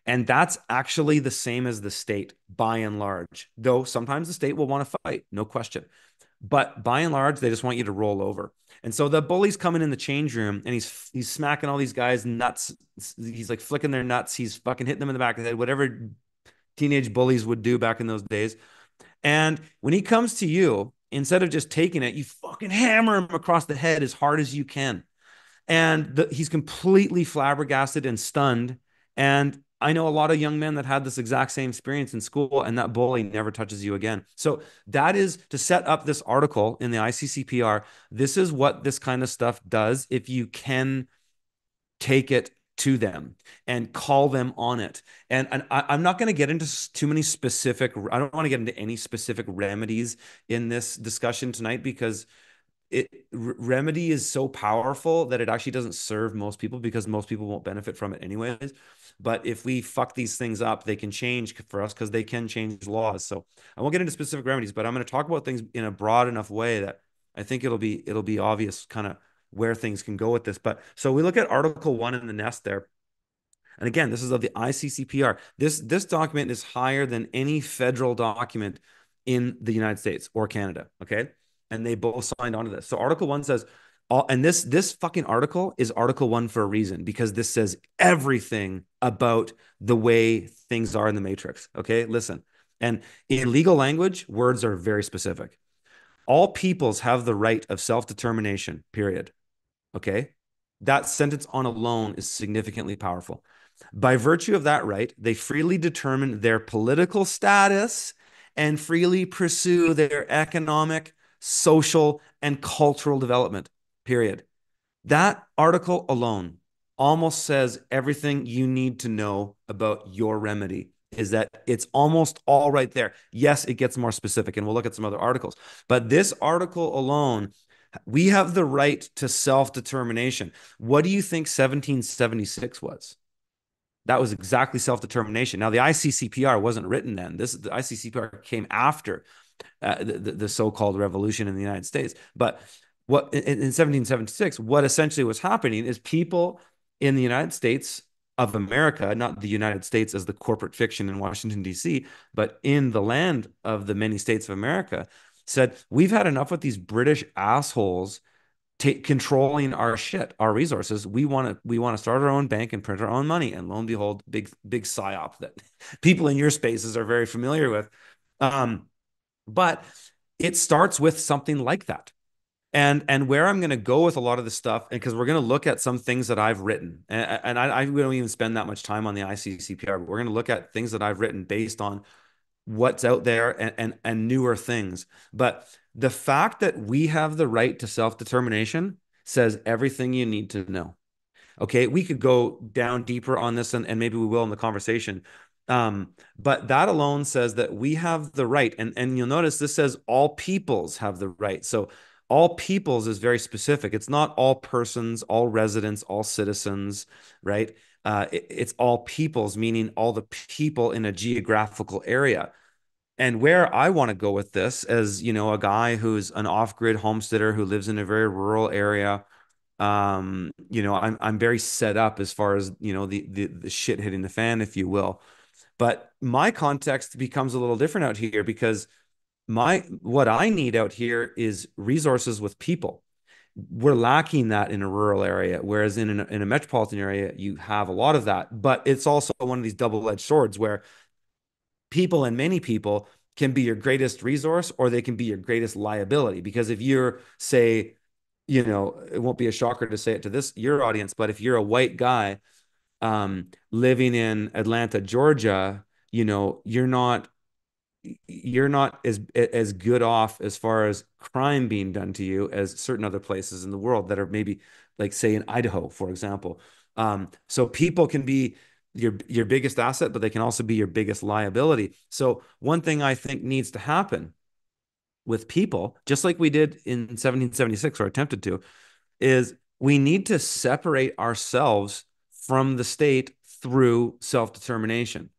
And that's actually the same as the state by and large, though sometimes the state will want to fight, no question. But by and large, they just want you to roll over. And so the bully's coming in the change room and he's smacking all these guys nuts. He's like flicking their nuts. He's fucking hitting them in the back of the head, whatever teenage bullies would do back in those days. And when he comes to you, instead of just taking it, you fucking hammer him across the head as hard as you can. And he's completely flabbergasted and stunned. And I know a lot of young men that had this exact same experience in school, and that bully never touches you again. So that is to set up this article in the ICCPR. This is what this kind of stuff does if you can take it to them and call them on it. And I'm not going to get into too many specific, I don't want to get into any specific remedies in this discussion tonight because remedy is so powerful that it actually doesn't serve most people because most people won't benefit from it anyways. But if we fuck these things up, they can change for us because they can change laws. So I won't get into specific remedies, but I'm going to talk about things in a broad enough way that I think it'll be obvious kind of where things can go with this. But so we look at Article 1 in the nest there. And again, this is of the ICCPR. This document is higher than any federal document in the United States or Canada. Okay. And they both signed on to this. So Article 1 says And this fucking article is Article 1 for a reason, because this says everything about the way things are in the Matrix. Okay, listen. And in legal language, words are very specific. All peoples have the right of self-determination, period. Okay. That sentence on alone is significantly powerful. By virtue of that right, they freely determine their political status and freely pursue their economic, social, and cultural development, period. That article alone almost says everything you need to know about your remedy, is that it's almost all right there. Yes, it gets more specific, and we'll look at some other articles. But this article alone, we have the right to self-determination. What do you think 1776 was? That was exactly self-determination. Now, the ICCPR wasn't written then. The ICCPR came after the so-called revolution in the United States. But what in 1776, what essentially was happening is people in the United States of America, not the United States as the corporate fiction in Washington, D.C., but in the land of the many states of America, said, we've had enough with these British assholes controlling our shit, our resources. We want to start our own bank and print our own money. And lo and behold, big psyop that people in your spaces are very familiar with. But it starts with something like that. And where I'm going to go with a lot of this stuff, and because we're going to look at some things that I've written, and I don't even spend that much time on the ICCPR, but we're going to look at things that I've written based on what's out there and newer things. But the fact that we have the right to self-determination says everything you need to know. Okay, we could go down deeper on this, and maybe we will in the conversation. But that alone says that we have the right, and you'll notice this says all peoples have the right. So all peoples is very specific. It's not all persons, all residents, all citizens, right? It's all peoples, meaning all the people in a geographical area. And where I want to go with this, as you know, a guy who's an off-grid homesteader who lives in a very rural area, I'm very set up as far as, the shit hitting the fan, if you will. But my context becomes a little different out here, because what I need out here is resources with people. We're lacking that in a rural area, whereas in a metropolitan area, you have a lot of that. But it's also one of these double-edged swords where people and many people can be your greatest resource, or they can be your greatest liability. Because if you're, say, it won't be a shocker to say it to your audience, but if you're a white guy living in Atlanta, Georgia, you're not as good off as far as crime being done to you as certain other places in the world that are maybe, like, say, in Idaho, for example. So people can be your biggest asset, but they can also be your biggest liability. So one thing I think needs to happen with people, just like we did in 1776, or attempted to, is we need to separate ourselves from the state through self-determination,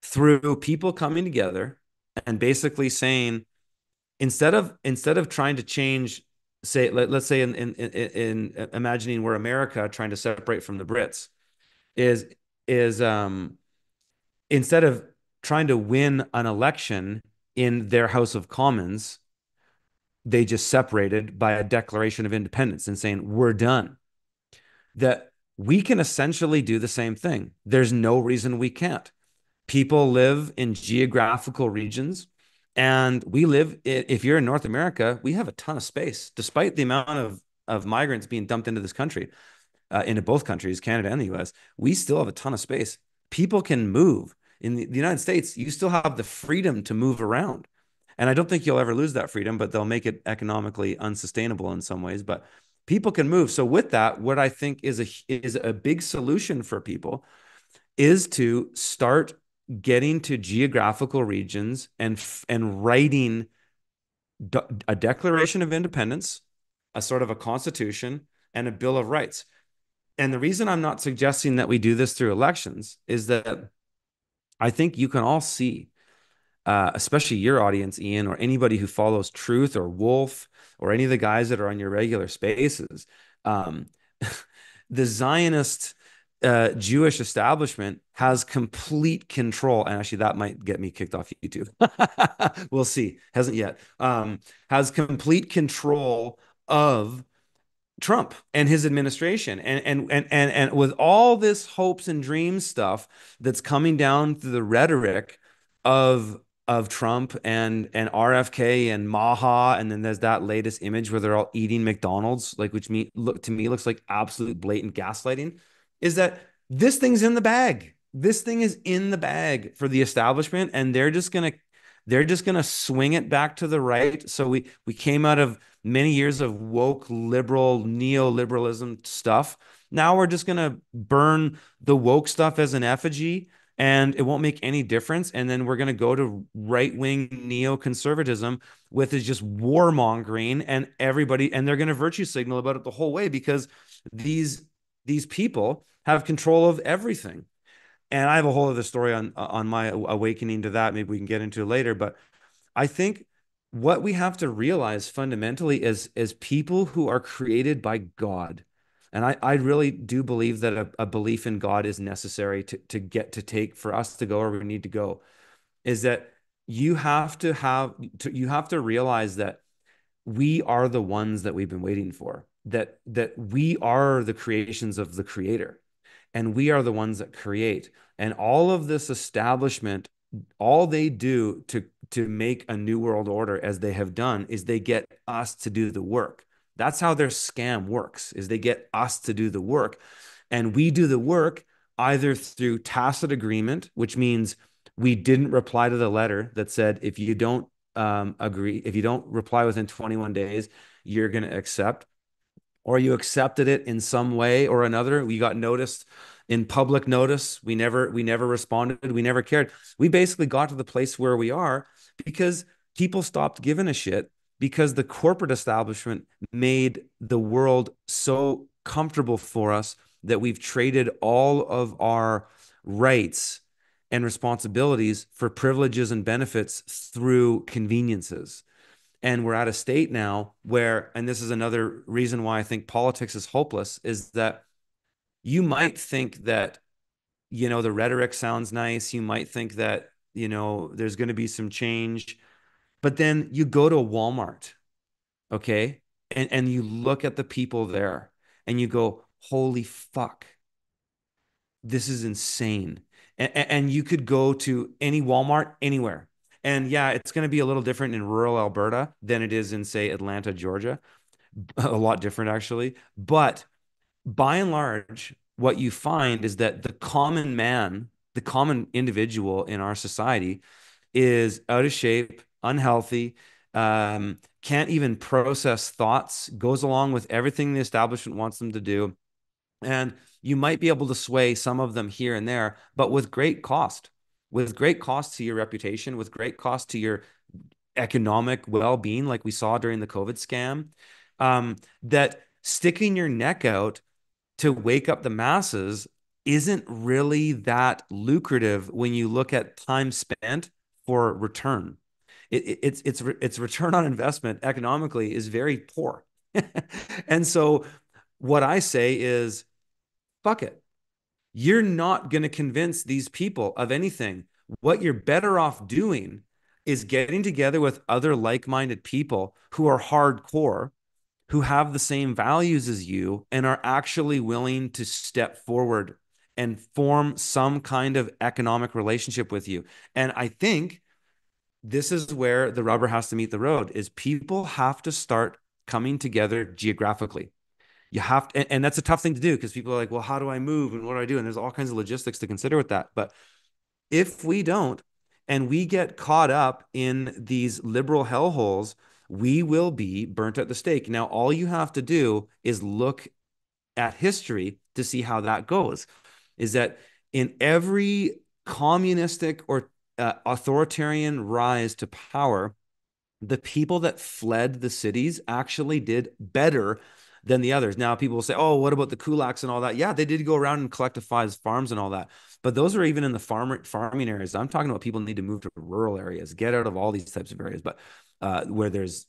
through people coming together and basically saying, instead of trying to change, say, let's say in imagining we're America trying to separate from the Brits, is instead of trying to win an election in their House of Commons, they just separated by a declaration of independence and saying, we're done. That we can essentially do the same thing. There's no reason we can't. People live in geographical regions, and we live, if you're in North America, we have a ton of space, despite the amount of migrants being dumped into this country, into both countries, Canada and the US. We still have a ton of space. People can move. In the United States, you still have the freedom to move around. And I don't think you'll ever lose that freedom, but they'll make it economically unsustainable in some ways. But people can move. So with that, what I think is a big solution for people is to start getting to geographical regions and writing a Declaration of Independence, a sort of a constitution, and a Bill of Rights. And the reason I'm not suggesting that we do this through elections is that I think you can all see, especially your audience, Ian, or anybody who follows Truth or Wolf or any of the guys that are on your regular spaces, um, the Zionist Jewish establishment has complete control. And actually, that might get me kicked off YouTube. We'll see. Hasn't yet. Has complete control of Trump and his administration, and with all this hopes and dreams stuff that's coming down through the rhetoric of Trump and RFK and Maha, and then there's that latest image where they're all eating McDonald's, like, which to me looks like absolute blatant gaslighting. Is that this thing's in the bag? This thing is in the bag for the establishment, and they're just gonna swing it back to the right. So we came out of many years of woke liberal neoliberalism stuff. Now we're just gonna burn the woke stuff as an effigy, and it won't make any difference. And then we're gonna go to right wing neoconservatism with is just warmongering, and everybody, and they're gonna virtue signal about it the whole way because these these people have control of everything. And I have a whole other story on my awakening to that. Maybe we can get into it later. But I think what we have to realize fundamentally is as people who are created by God. And I really do believe that a belief in God is necessary to get to take for us to go where we need to go. Is that you have to realize that we are the ones that we've been waiting for. That we are the creations of the Creator, and we are the ones that create. And all of this establishment, all they do to make a new world order, as they have done, is they get us to do the work. That's how their scam works, is they get us to do the work. And we do the work either through tacit agreement, which means we didn't reply to the letter that said, if you don't agree, if you don't reply within 21 days, you're going to accept, or you accepted it in some way or another. We got noticed in public notice. We never responded. We never cared. We basically got to the place where we are because people stopped giving a shit, because the corporate establishment made the world so comfortable for us that we've traded all of our rights and responsibilities for privileges and benefits through conveniences. And we're at a state now where, and this is another reason why I think politics is hopeless, is that you might think that, the rhetoric sounds nice. You might think that, there's going to be some change, but then you go to Walmart, okay? And you look at the people there and you go, holy fuck, this is insane. And you could go to any Walmart anywhere. And yeah, it's going to be a little different in rural Alberta than it is in, say, Atlanta, Georgia. A lot different, actually. But by and large, what you find is that the common man, the common individual in our society is out of shape, unhealthy, can't even process thoughts, goes along with everything the establishment wants them to do. And you might be able to sway some of them here and there, but with great cost to your reputation, with great cost to your economic well-being, like we saw during the COVID scam, that sticking your neck out to wake up the masses isn't really that lucrative when you look at time spent for return. It's return on investment economically is very poor. And so what I say is, fuck it. You're not going to convince these people of anything. What you're better off doing is getting together with other like-minded people who are hardcore, who have the same values as you, and are actually willing to step forward and form some kind of economic relationship with you. And I think this is where the rubber has to meet the road, is people have to start coming together geographically. You have to, and that's a tough thing to do because people are like, well, how do I move and what do I do? And there's all kinds of logistics to consider with that. But if we don't, and we get caught up in these liberal hellholes, we will be burnt at the stake. Now, all you have to do is look at history to see how that goes. Is that in every communistic or authoritarian rise to power, the people that fled the cities actually did better than the others. Now, people will say, oh, what about the kulaks and all that? Yeah, they did go around and collectivize farms and all that. But those are even in the farming areas. I'm talking about people need to move to rural areas, get out of all these types of areas, but where there's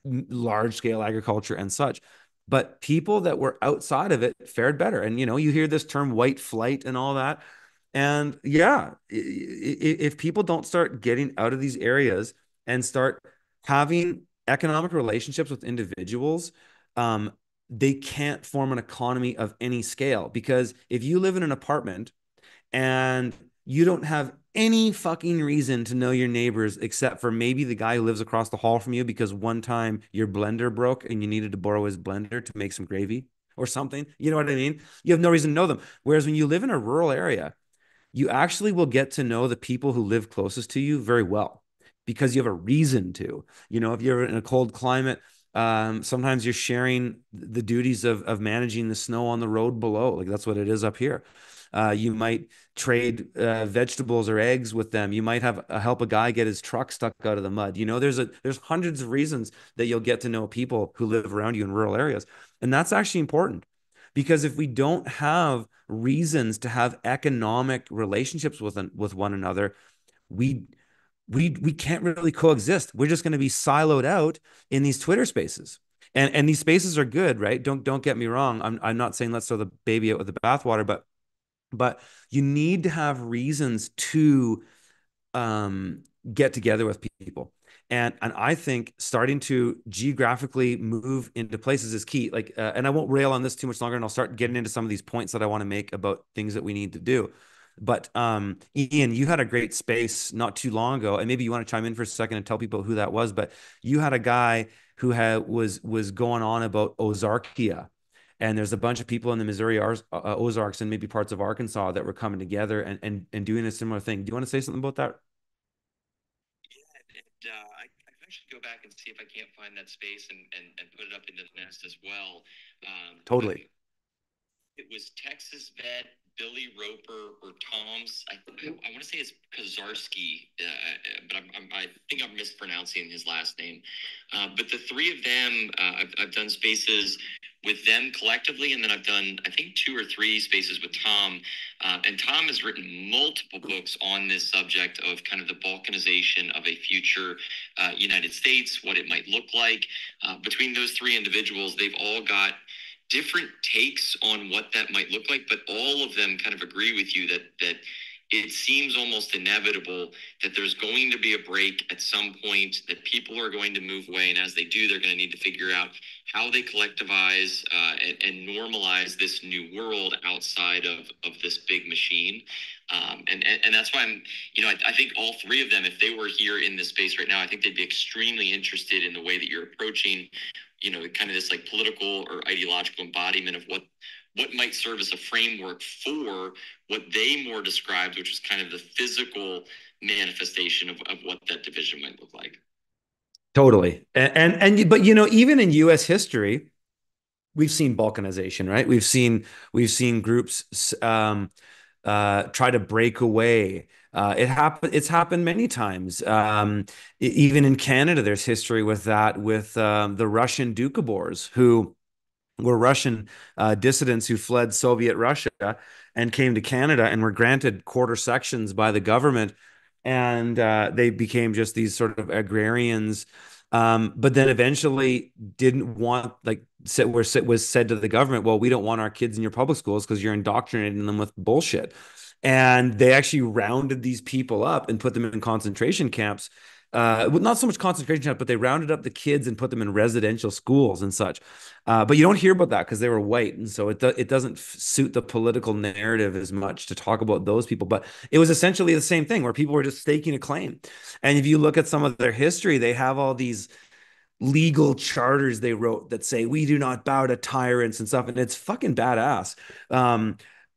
large scale agriculture and such. But people that were outside of it fared better. And, you hear this term white flight and all that. And yeah, if people don't start getting out of these areas and start having economic relationships with individuals, um, they can't form an economy of any scale. Because if you live in an apartment and you don't have any fucking reason to know your neighbors except for maybe the guy who lives across the hall from you because one time your blender broke and you needed to borrow his blender to make some gravy or something. You know what I mean? You have no reason to know them. Whereas when you live in a rural area, you actually will get to know the people who live closest to you very well because you have a reason to. You know, if you're in a cold climate, sometimes you're sharing the duties of managing the snow on the road below. Like that's what it is up here. You might trade vegetables or eggs with them. You might have help a guy get his truck stuck out of the mud. You know, there's hundreds of reasons that you'll get to know people who live around you in rural areas, and that's actually important because if we don't have reasons to have economic relationships with one another, we we can't really coexist. We're just going to be siloed out in these Twitter spaces. And these spaces are good, right? Don't get me wrong. I'm not saying let's throw the baby out with the bathwater, but you need to have reasons to um, get together with people. And I think starting to geographically move into places is key. Like, and I won't rail on this too much longer, and I'll start getting into some of these points that I want to make about things that we need to do. But Ian, you had a great space not too long ago, and maybe you want to chime in for a second and tell people who that was. But you had a guy who was going on about Ozarkia, and there's a bunch of people in the Missouri Ozarks and maybe parts of Arkansas that were coming together and doing a similar thing. Do you want to say something about that? I should go back and see if I can't find that space and put it up into the nest as well. But Totally. it was Texas vet Billy Roper or Tom's. I want to say it's Kozarski, but I think I'm mispronouncing his last name. But the three of them, I've done spaces with them collectively, and then I've done I think two or three spaces with Tom. And Tom has written multiple books on this subject of kind of the balkanization of a future United States, what it might look like. Between those three individuals, they've all got different takes on what that might look like, but all of them kind of agree with you that it seems almost inevitable that there's going to be a break at some point, that people are going to move away, and as they do, they're going to need to figure out how they collectivize and normalize this new world outside of this big machine. And that's why I think all three of them, if they were here in this space right now, I think they'd be extremely interested in the way that you're approaching kind of this like political or ideological embodiment of what might serve as a framework for what they more described, which is kind of the physical manifestation of what that division might look like. Totally. But even in US history, we've seen balkanization, right? We've seen groups try to break away. It's happened many times. Even in Canada, there's history with that, with the Russian Doukhobors, who were Russian dissidents who fled Soviet Russia and came to Canada and were granted quarter sections by the government. And they became just these sort of agrarians. But then eventually didn't want, like, was said to the government, well, we don't want our kids in your public schools because you're indoctrinating them with bullshit. And they actually rounded these people up and put them in concentration camps. Not so much concentration camps, but they rounded up the kids and put them in residential schools and such. But you don't hear about that because they were white, and so it doesn't suit the political narrative as much to talk about those people. But it was essentially the same thing where people were just staking a claim. And if you look at some of their history, they have all these legal charters they wrote that say we do not bow to tyrants and stuff, and it's fucking badass.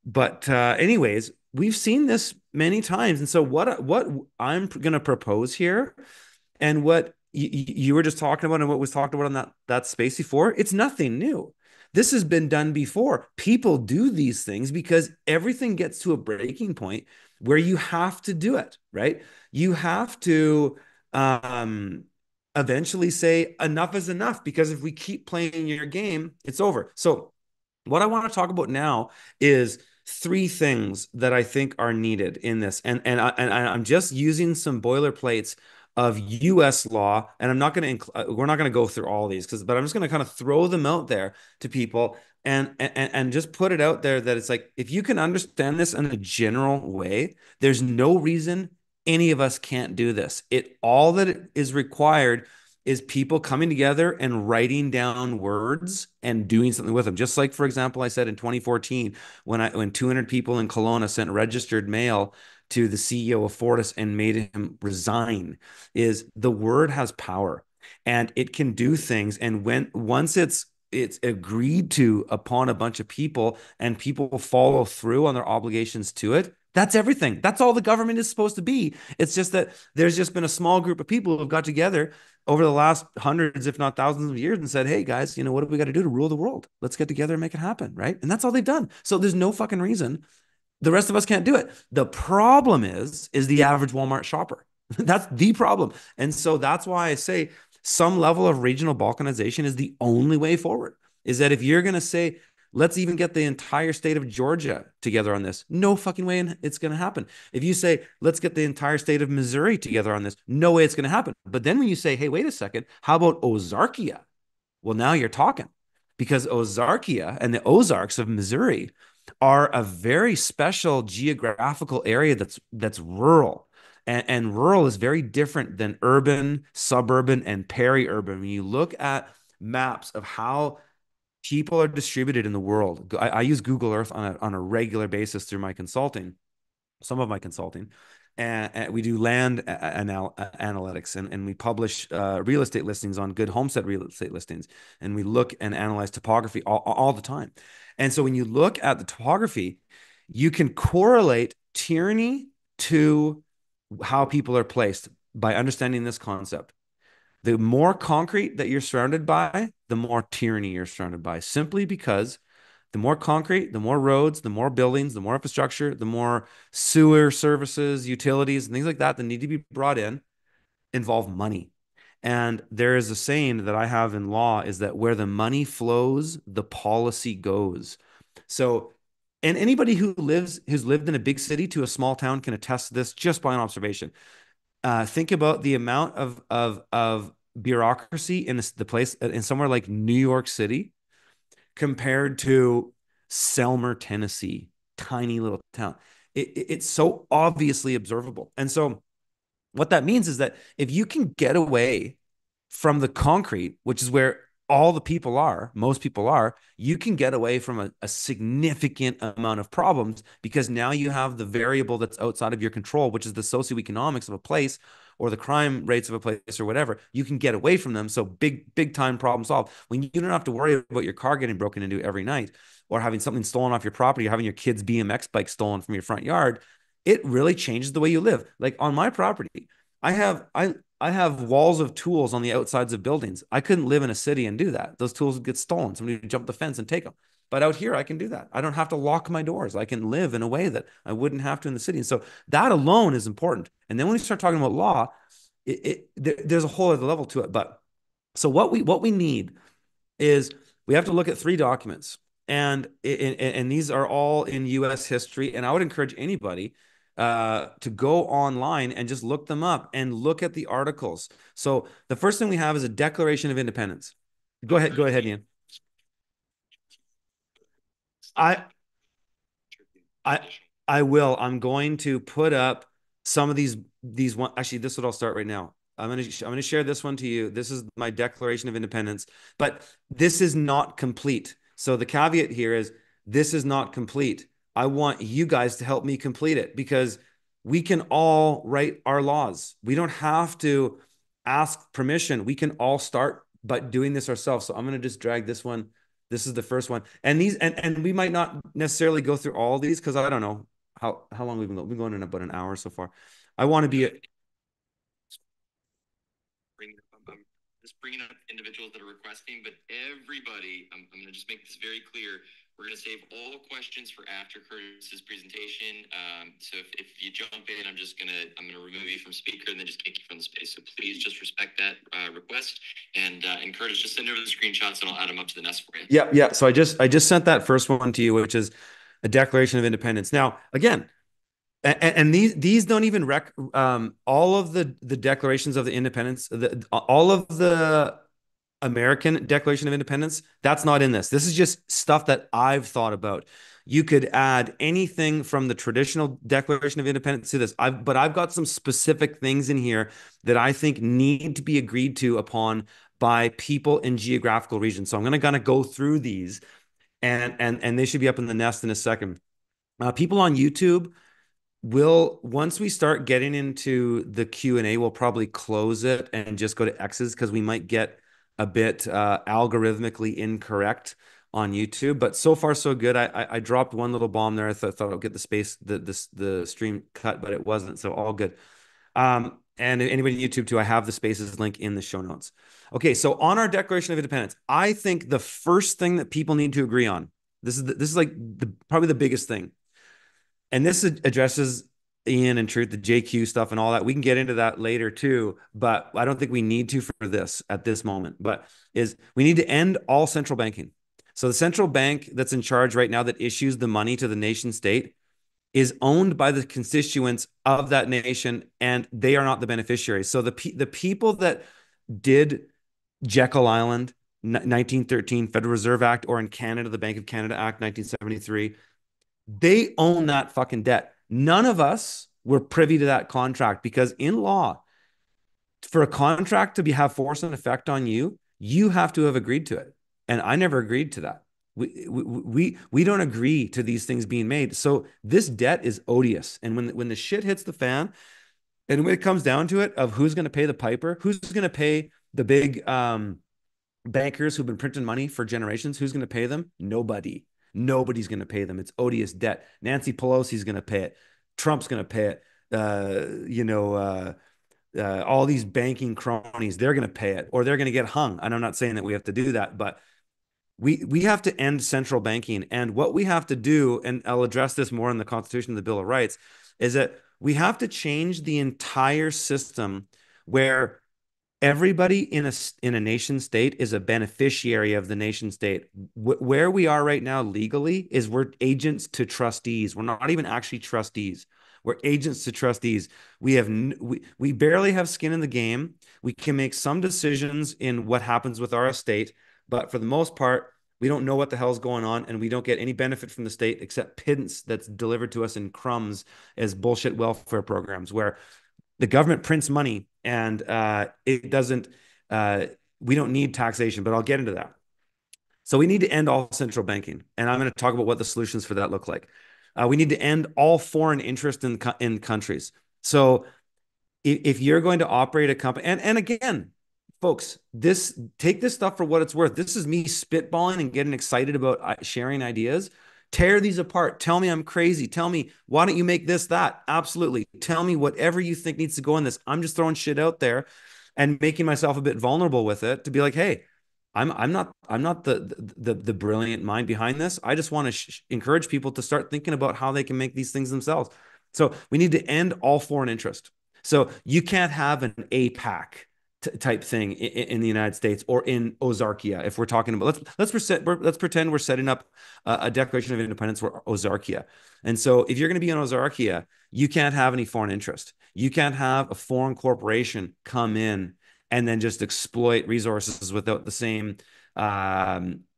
But anyways, we've seen this many times, and so what I'm going to propose here, and what you were just talking about, and what was talked about on that space before, it's nothing new. This has been done before. People do these things because everything gets to a breaking point where you have to do it, right? You have to eventually say enough is enough, because if we keep playing your game, it's over. So what I want to talk about now is three things that I think are needed in this. And I'm just using some boilerplates of US law, and we're not going to go through all these, but I'm just going to kind of throw them out there to people and just put it out there that it's like, if you can understand this in a general way, there's no reason any of us can't do this. All that is required is people coming together and writing down words and doing something with them. Just like, for example, I said in 2014, when 200 people in Kelowna sent registered mail to the CEO of Fortis and made him resign, is the word has power and it can do things. And once it's agreed to upon a bunch of people and people follow through on their obligations to it, that's everything. That's all the government is supposed to be. It's just that there's just been a small group of people who've got together over the last hundreds, if not thousands of years and said, hey guys, what do we got to do to rule the world? Let's get together and make it happen. Right. And that's all they've done. So there's no fucking reason the rest of us can't do it. The problem is the average Walmart shopper. That's the problem. And so that's why I say some level of regional balkanization is the only way forward. Is that if you're going to say, let's even get the entire state of Georgia together on this, no fucking way it's going to happen. If you say, let's get the entire state of Missouri together on this, no way it's going to happen. But then when you say, hey, wait a second, how about Ozarkia? Well, now you're talking, because Ozarkia and the Ozarks of Missouri are a very special geographical area that's rural. And rural is very different than urban, suburban, and peri-urban. When you look at maps of how people are distributed in the world, I use Google Earth on a regular basis through my consulting, some of my consulting, and we do land analytics, and we publish real estate listings on good homestead real estate listings, and we look and analyze topography all the time. And so when you look at the topography, you can correlate tyranny to how people are placed by understanding this concept. The more concrete that you're surrounded by, the more tyranny you're surrounded by, simply because the more concrete, the more roads, the more buildings, the more infrastructure, the more sewer services, utilities, and things like that need to be brought in involve money. And there is a saying that I have in law, is that where the money flows, the policy goes. So, and anybody who's lived in a big city to a small town can attest to this just by an observation. Think about the amount of bureaucracy in the place in somewhere like New York City compared to Selmer, Tennessee, tiny little town. It's so obviously observable. And so what that means is that if you can get away from the concrete, which is where all the people are, most people are, you can get away from a significant amount of problems, because now you have the variable that's outside of your control, which is the socioeconomics of a place or the crime rates of a place or whatever. You can get away from them. So big time problem solved. When you don't have to worry about your car getting broken into every night, or having something stolen off your property, or having your kid's BMX bike stolen from your front yard, it really changes the way you live. Like on my property, I have walls of tools on the outsides of buildings. I couldn't live in a city and do that. Those tools would get stolen. Somebody would jump the fence and take them. But out here, I can do that. I don't have to lock my doors. I can live in a way that I wouldn't have to in the city. And so that alone is important. And then when we start talking about law, there's a whole other level to it. But so what we need is, we have to look at three documents, and these are all in U.S. history. And I would encourage anybody to go online and just look them up and look at the articles. So the first thing we have is a Declaration of Independence. Go ahead, Ian. I I I will. I'm going to put up some of these one. Actually, this is what I'll start right now. I'm gonna share this one to you. This is my Declaration of Independence, but this is not complete. So the caveat here is, this is not complete. I want you guys to help me complete it, because we can all write our laws. We don't have to ask permission. We can all start by doing this ourselves. So I'm gonna just drag this one. This is the first one, and we might not necessarily go through all these, because I don't know how long we've been going. We've been going in about an hour so far. I want to be just bringing up individuals that are requesting, but everybody, I'm going to just make this very clear. We're going to save all questions for after Curtis's presentation. So if you jump in, I'm going to remove you from speaker and then just kick you from the space. So please just respect that request. And Curtis, just send over the screenshots and I'll add them up to the nest for you. Yeah. So I just sent that first one to you, which is a Declaration of Independence. Now, again, and these don't even all of the declarations of the independence, all of the American Declaration of Independence, that's not in this. This is just stuff that I've thought about. You could add anything from the traditional Declaration of Independence to this. But I've got some specific things in here that I think need to be agreed to upon by people in geographical regions. So I'm going to kind of go through these, and they should be up in the nest in a second. People on YouTube will, once we start getting into the Q&A, we'll probably close it and just go to X's because we might get a bit algorithmically incorrect on YouTube. But so far, so good. I dropped one little bomb there. I thought I'd get the stream cut, but it wasn't. So all good. And anybody on YouTube too, I have the spaces link in the show notes. Okay, so on our Declaration of Independence, I think the first thing that people need to agree on, this is like probably the biggest thing, and this addresses Ian and Truth, the JQ stuff and all that. We can get into that later too, but I don't think we need to for this at this moment. But is we need to end all central banking. So the central bank that's in charge right now that issues the money to the nation state is owned by the constituents of that nation, and they are not the beneficiaries. So the people that did Jekyll Island, 1913 Federal Reserve Act, or in Canada, the Bank of Canada Act, 1973, they own that fucking debt. None of us were privy to that contract because in law, for a contract to have force and effect on you, you have to have agreed to it. And I never agreed to that. We don't agree to these things being made. So this debt is odious. And when the shit hits the fan, and when it comes down to it, of who's going to pay the piper, who's going to pay the big bankers who've been printing money for generations, who's going to pay them? Nobody. Nobody's going to pay them. It's odious debt. Nancy Pelosi's going to pay it. Trump's going to pay it. All these banking cronies, they're going to pay it, or they're going to get hung. And I'm not saying that we have to do that, but we have to end central banking. And what we have to do, and I'll address this more in the Constitution and the Bill of Rights, is that we have to change the entire system where everybody in a nation state is a beneficiary of the nation state. Where we are right now legally is we're agents to trustees. We're not even actually trustees. We're agents to trustees. We barely have skin in the game. We can make some decisions in what happens with our estate, but for the most part, we don't know what the hell's going on, and we don't get any benefit from the state except pittance that's delivered to us in crumbs as bullshit welfare programs where the government prints money and it doesn't, we don't need taxation, but I'll get into that. So we need to end all central banking. And I'm going to talk about what the solutions for that look like. We need to end all foreign interest in countries. So if you're going to operate a company, and again, folks, take this stuff for what it's worth. This is me spitballing and getting excited about sharing ideas. Tear these apart. Tell me I'm crazy. Tell me, why don't you make this, that? Absolutely. Tell me whatever you think needs to go in this. I'm just throwing shit out there and making myself a bit vulnerable with it to be like, hey, I'm not the brilliant mind behind this. I just want to encourage people to start thinking about how they can make these things themselves. So we need to end all foreign interest. So you can't have an APAC type thing in the United States or in Ozarkia. If we're talking about, let's pretend we're setting up a Declaration of Independence for Ozarkia. And so if you're going to be in Ozarkia, you can't have any foreign interest. You can't have a foreign corporation come in and then just exploit resources without the same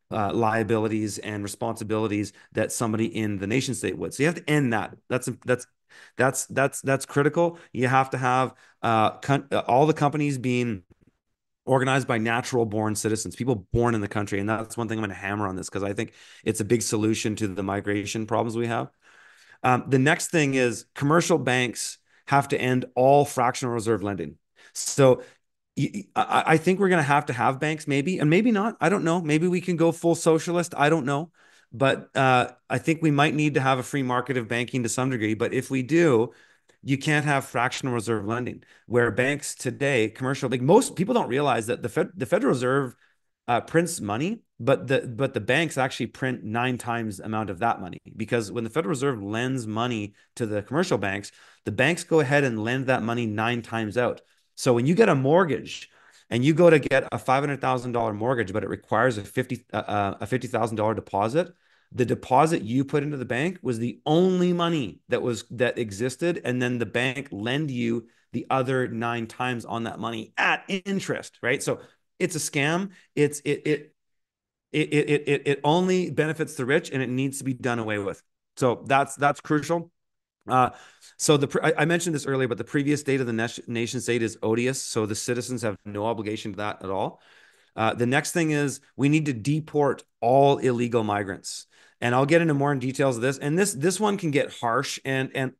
liabilities and responsibilities that somebody in the nation state would. So you have to end that. That's critical. You have to have all the companies being organized by natural born citizens, people born in the country. And that's one thing I'm going to hammer on this because I think it's a big solution to the migration problems we have. The next thing is commercial banks have to end all fractional reserve lending. So I think we're going to have banks, maybe, and maybe not. I don't know. Maybe we can go full socialist. I don't know. But I think we might need to have a free market of banking to some degree. But if we do, you can't have fractional reserve lending where banks today, commercial, like most people don't realize that the Federal Reserve prints money, but the banks actually print 9 times the amount of that money because when the Federal Reserve lends money to the commercial banks, the banks go ahead and lend that money 9 times out. So when you get a mortgage and you go to get a $500,000 mortgage, but it requires a $50,000 deposit, the deposit you put into the bank was the only money that existed, and then the bank lend you the other 9 times on that money at interest, right? So It's a scam. It only benefits the rich, and it needs to be done away with. So that's crucial. Uh, so I mentioned this earlier, but the previous state of the nation state is odious. So the citizens have no obligation to that at all. The next thing is we need to deport all illegal migrants, and I'll get into more in details of this. And this one can get harsh, and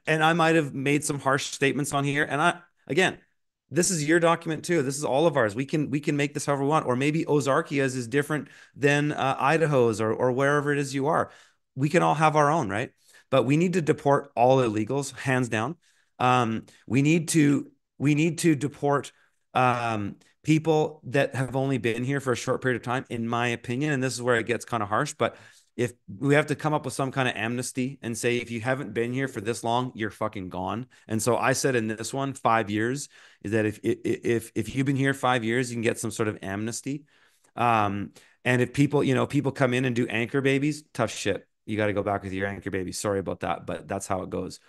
I might have made some harsh statements on here. And again, this is your document too. This is all of ours. We can make this however we want, or maybe Ozarkia's is different than Idaho's or wherever it is you are. We can all have our own, right? But we need to deport all illegals, hands down. We need to deport people that have only been here for a short period of time, in my opinion. And this is where it gets kind of harsh, but if we have to come up with some kind of amnesty and say, if you haven't been here for this long, you're fucking gone. And so I said in this one, 5 years, is that if you've been here 5 years, you can get some sort of amnesty. And if people come in and do anchor babies, tough shit. You got to go back with your anchor baby. Sorry about that, but that's how it goes.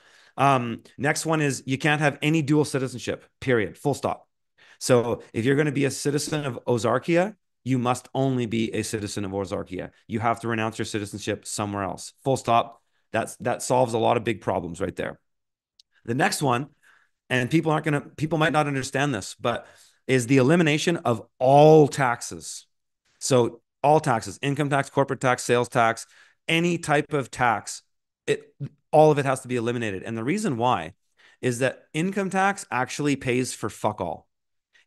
Next one is you can't have any dual citizenship, period, full stop. So if you're going to be a citizen of Ozarkia, you must only be a citizen of Ozarkia. You have to renounce your citizenship somewhere else. Full stop. That solves a lot of big problems right there. The next one, and people might not understand this, but is the elimination of all taxes. So all taxes, income tax, corporate tax, sales tax, any type of tax, all of it has to be eliminated. And the reason why is that income tax actually pays for fuck all.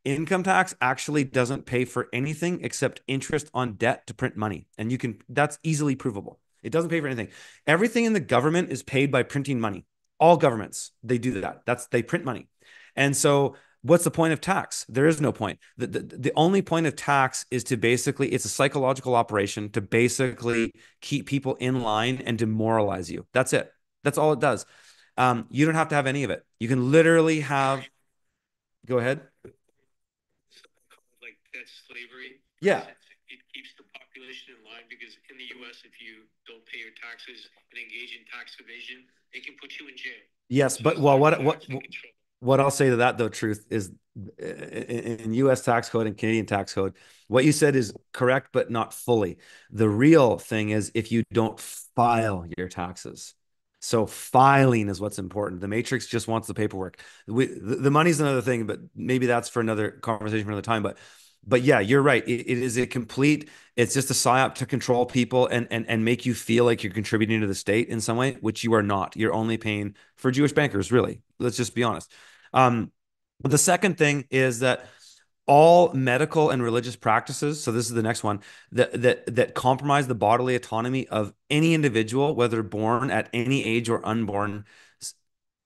Income tax actually doesn't pay for anything except interest on debt to print money. And that's easily provable. It doesn't pay for anything. Everything in the government is paid by printing money. All governments, they do that. They print money. And so what's the point of tax? There is no point. The only point of tax is to basically, it's a psychological operation to basically keep people in line and demoralize you. That's it. That's all it does. You don't have to have any of it. You can literally have, go ahead. Like that's slavery. Yeah. It keeps the population in line because in the U.S., if you don't pay your taxes and engage in tax evasion, they can put you in jail. Yes, So but well, what I'll say to that though, truth is, in U.S. tax code and Canadian tax code, what you said is correct, but not fully. The real thing is if you don't file your taxes. So filing is what's important. The matrix just wants the paperwork. The money's another thing, but maybe that's for another conversation for another time. But yeah, you're right. It is a complete. It's just a psyop to control people and make you feel like you're contributing to the state in some way, which you are not. You're only paying for Jewish bankers, really. Let's just be honest. But the second thing is that all medical and religious practices, so this is the next one, that compromise the bodily autonomy of any individual, whether born at any age or unborn,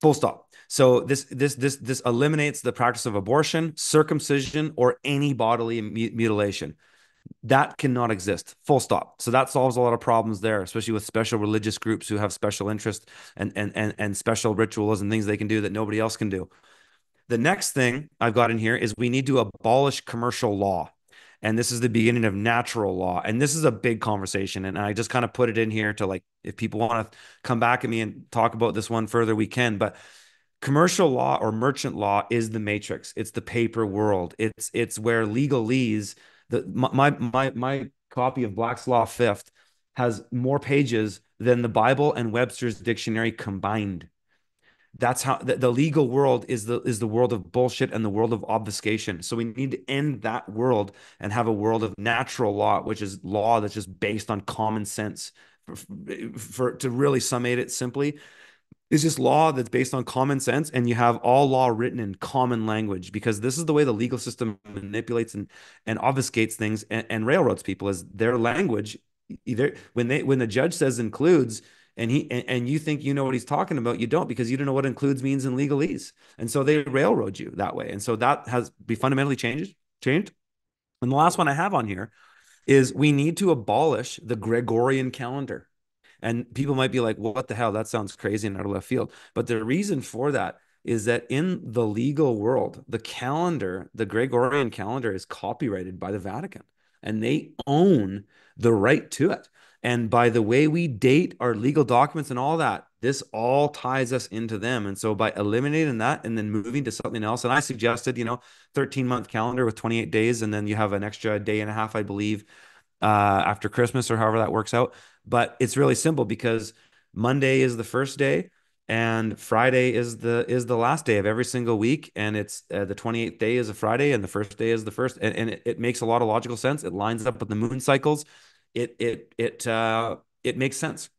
full stop. So this eliminates the practice of abortion, circumcision, or any bodily mutilation. That cannot exist. Full stop. So that solves a lot of problems there, especially with special religious groups who have special interests and special rituals and things they can do that nobody else can do. The next thing I've got in here is we need to abolish commercial law. And this is the beginning of natural law. And this is a big conversation. And I just kind of put it in here to, like, if people want to come back at me and talk about this one further, we can. But commercial law or merchant law is the matrix. It's the paper world. It's where legalese, my copy of Black's Law Fifth has more pages than the Bible and Webster's dictionary combined. That's how the legal world is the world of bullshit and the world of obfuscation. So we need to end that world and have a world of natural law, which is law that's just based on common sense. To really summate it simply, is just law that's based on common sense, and you have all law written in common language, because this is the way the legal system manipulates and obfuscates things and railroads people, is their language. Either when the judge says includes, and you think you know what he's talking about, you don't, because you don't know what includes means in legalese, and so they railroad you that way, and so that has be fundamentally changed. And the last one I have on here is we need to abolish the Gregorian calendar. And people might be like, well, what the hell? That sounds crazy and out of left field. But the reason for that is that in the legal world, the Gregorian calendar is copyrighted by the Vatican, and they own the right to it. And by the way we date our legal documents and all that, this all ties us into them. And so by eliminating that and then moving to something else, and I suggested, 13-month calendar with 28 days, and then you have an extra day and a half, I believe, after Christmas or however that works out. But it's really simple because Monday is the first day and Friday is the last day of every single week, and it's the 28th day is a Friday and the first day is the first, and it makes a lot of logical sense. It lines up with the moon cycles. It makes sense.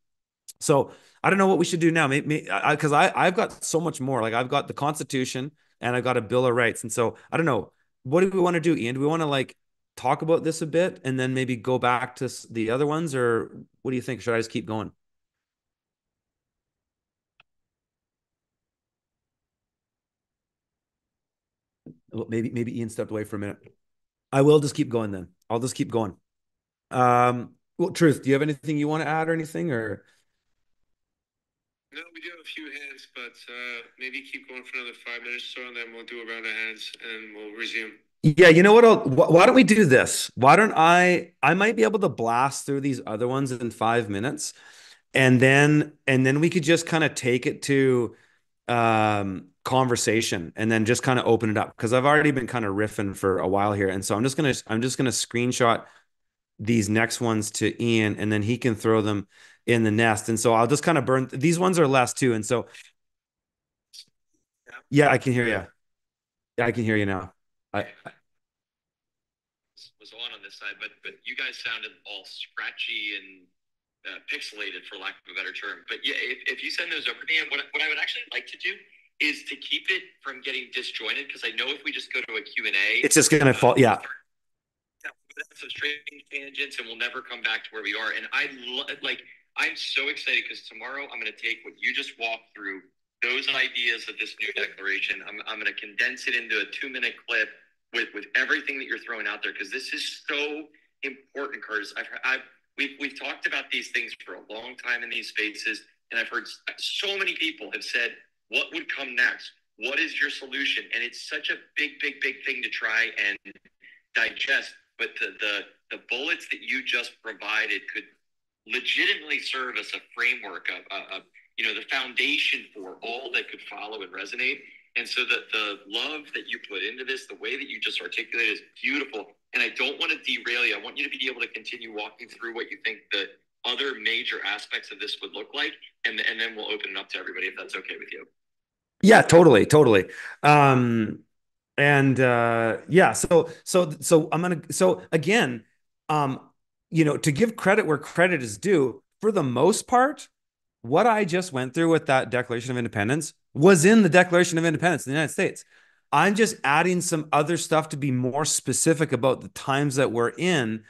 So I don't know what we should do now. Maybe because I've got so much more. Like I've got the Constitution and I've got a Bill of Rights, and so I don't know, what do we want to do, Ian? Do we want to like talk about this a bit and then maybe go back to the other ones, or what do you think? Should I just keep going? Well, maybe Ian stepped away for a minute. I will just keep going then. I'll just keep going. Well, Truth, do you have anything you want to add or anything, or? No, we do have a few hands, but maybe keep going for another 5 minutes or so, and then we'll do a round of hands and we'll resume. Yeah, you know what? Why don't we do this? Why don't I might be able to blast through these other ones in 5 minutes, and then we could just kind of take it to conversation and then just kind of open it up because I've already been kind of riffing for a while here. And so I'm just gonna screenshot these next ones to Ian, and then he can throw them in the nest. And so I'll just kind of burn these ones are less too. And so yeah, I can hear you. Yeah, I can hear you now. I Was on this side, but you guys sounded all scratchy and pixelated, for lack of a better term. But yeah, if you send those over to me, what I would actually like to do is to keep it from getting disjointed, because I know if we just go to a Q&A, it's just gonna fall. Yeah. Some straight tangents and we'll never come back to where we are. And I'm so excited because tomorrow I'm going to take what you just walked through, those ideas of this new declaration. I'm going to condense it into a 2-minute clip with everything that you're throwing out there, because this is so important, Curtis. We've talked about these things for a long time in these spaces, and I've heard so many people have said, what would come next? What is your solution? And it's such a big thing to try and digest. But the bullets that you just provided could legitimately serve as a framework of the foundation for all that could follow and resonate. And so the love that you put into this, the way that you just articulated, is beautiful. And I don't want to derail you. I want you to be able to continue walking through what you think the other major aspects of this would look like, and then we'll open it up to everybody if that's okay with you. Yeah, totally. And yeah, so I'm gonna so again, to give credit where credit is due, for the most part, what I just went through with that Declaration of Independence was in the Declaration of Independence in the United States. I'm just adding some other stuff to be more specific about the times that we're in,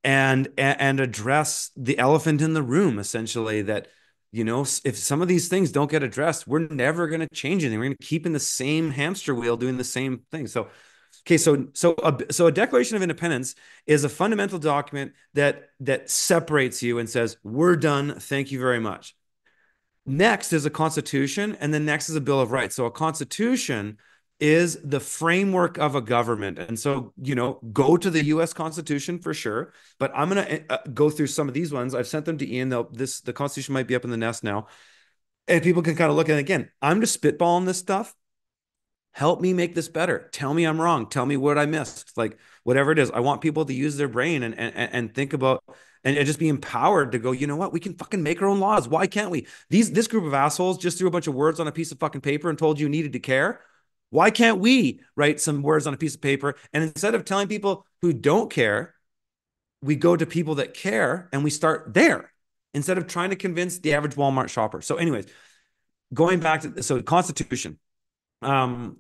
and address the elephant in the room, essentially, that if some of these things don't get addressed, we're never going to change anything. We're going to keep in the same hamster wheel doing the same thing. So okay, so a Declaration of Independence is a fundamental document that separates you and says, we're done, thank you very much. Next is a constitution, and then next is a Bill of Rights. So a constitution is the framework of a government. And so, go to the US Constitution for sure. But I'm going to go through some of these ones. I've sent them to Ian. The Constitution might be up in the nest now. And people can kind of look at it again. I'm just spitballing this stuff. Help me make this better. Tell me I'm wrong. Tell me what I missed. Like whatever it is. I want people to use their brain and think about and just be empowered to go, you know what? We can fucking make our own laws. Why can't we? This group of assholes just threw a bunch of words on a piece of fucking paper and told you needed to care. Why can't we write some words on a piece of paper? And instead of telling people who don't care, we go to people that care and we start there instead of trying to convince the average Walmart shopper. So anyways, going back to Constitution. Start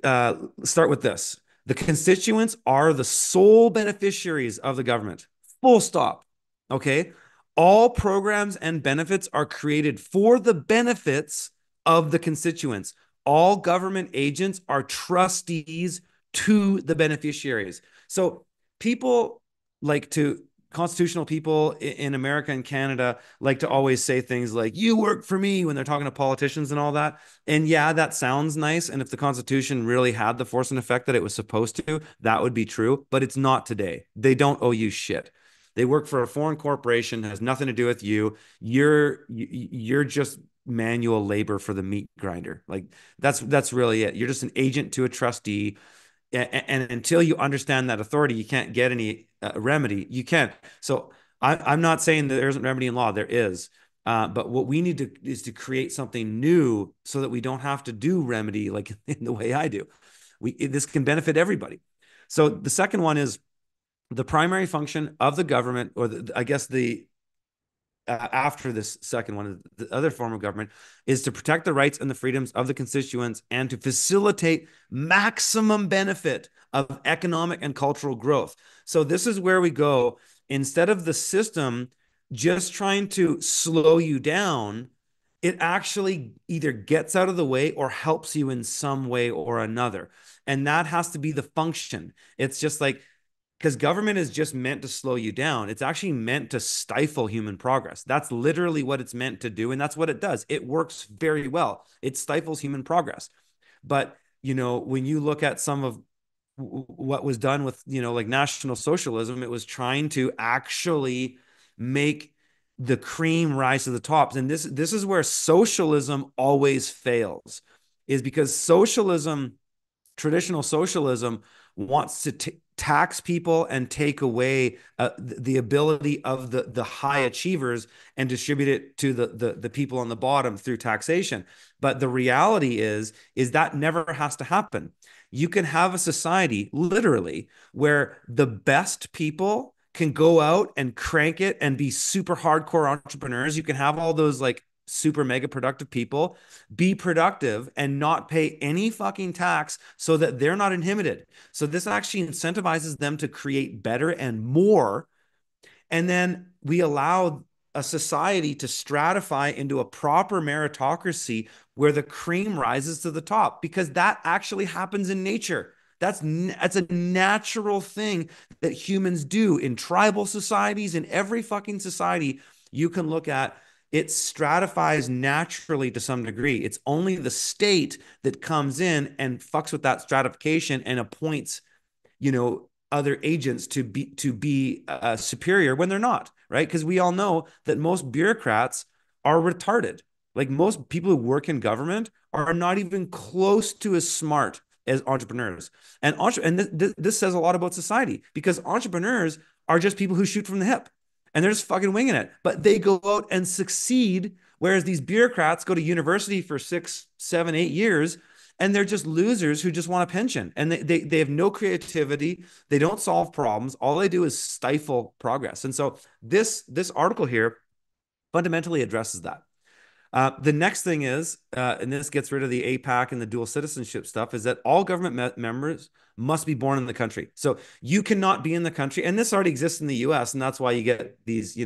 with this. The constituents are the sole beneficiaries of the government. Full stop. Okay. All programs and benefits are created for the benefits of the constituents. All government agents are trustees to the beneficiaries. So people like to constitutional people in America and Canada like to always say things like, you work for me, when they're talking to politicians and all that. And yeah, that sounds nice. And if the Constitution really had the force and effect that it was supposed to, that would be true. But it's not today. They don't owe you shit. They work for a foreign corporation, has nothing to do with you. You're just manual labor for the meat grinder. Like that's really it. You're just an agent to a trustee. And until you understand that authority, you can't get any remedy. You can't. So I'm not saying that there isn't remedy in law. There is. But what we need to is to create something new so that we don't have to do remedy like in the way I do. This can benefit everybody. So the second one is the primary function of the government, or I guess the after this second one, the other form of government is to protect the rights and the freedoms of the constituents and to facilitate maximum benefit of economic and cultural growth. So this is where we go. Instead of the system just trying to slow you down, it actually either gets out of the way or helps you in some way or another. And that has to be the function. It's just like, because government is just meant to slow you down. It's actually meant to stifle human progress. That's literally what it's meant to do. And that's what it does. It works very well. It stifles human progress. But, when you look at some of what was done with, like National Socialism, it was trying to actually make the cream rise to the top. And this is where socialism always fails, is because traditional socialism wants to tax people and take away the ability of the high achievers and distribute it to the people on the bottom through taxation. But the reality is that never has to happen. You can have a society literally where the best people can go out and crank it and be super hardcore entrepreneurs. You can have all those like super mega productive people be productive and not pay any fucking tax so that they're not inhibited. So this actually incentivizes them to create better and more. And then we allow a society to stratify into a proper meritocracy where the cream rises to the top, because that actually happens in nature. That's a natural thing that humans do in tribal societies, in every fucking society you can look at. It stratifies naturally to some degree. It's only the state that comes in and fucks with that stratification and appoints, other agents to be superior when they're not, right? Because we all know that most bureaucrats are retarded. Like most people who work in government are not even close to as smart as entrepreneurs. And this says a lot about society, because entrepreneurs are just people who shoot from the hip and they're just fucking winging it, but they go out and succeed. Whereas these bureaucrats go to university for 6, 7, 8 years, and they're just losers who just want a pension, and they have no creativity. They don't solve problems. All they do is stifle progress. And so this article here fundamentally addresses that. The next thing is, and this gets rid of the APAC and the dual citizenship stuff, is that all government members must be born in the country. So you cannot be in the country, and this already exists in the US, and that's why you get these,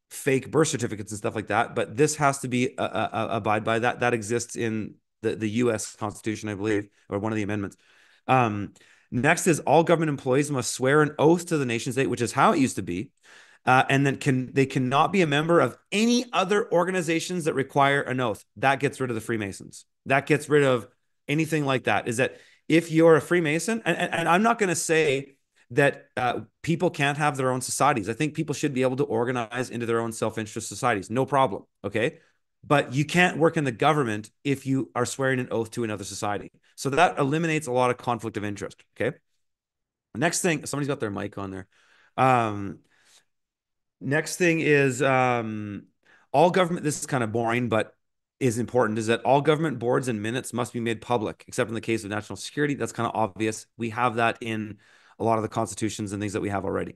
fake birth certificates and stuff like that. But this has to be abide by that. That exists in the US Constitution, I believe, or one of the amendments. Next is all government employees must swear an oath to the nation state, which is how it used to be. And then they cannot be a member of any other organizations that require an oath. That gets rid of the Freemasons. That gets rid of anything like that. Is that if you're a Freemason, and I'm not going to say that people can't have their own societies. I think people should be able to organize into their own self-interest societies. No problem. Okay. But you can't work in the government if you are swearing an oath to another society. So that eliminates a lot of conflict of interest. Okay. Next thing, somebody's got their mic on there. Next thing is all government, this is kind of boring, but is important, is that all government boards and minutes must be made public, except in the case of national security. That's kind of obvious. We have that in a lot of the constitutions and things that we have already.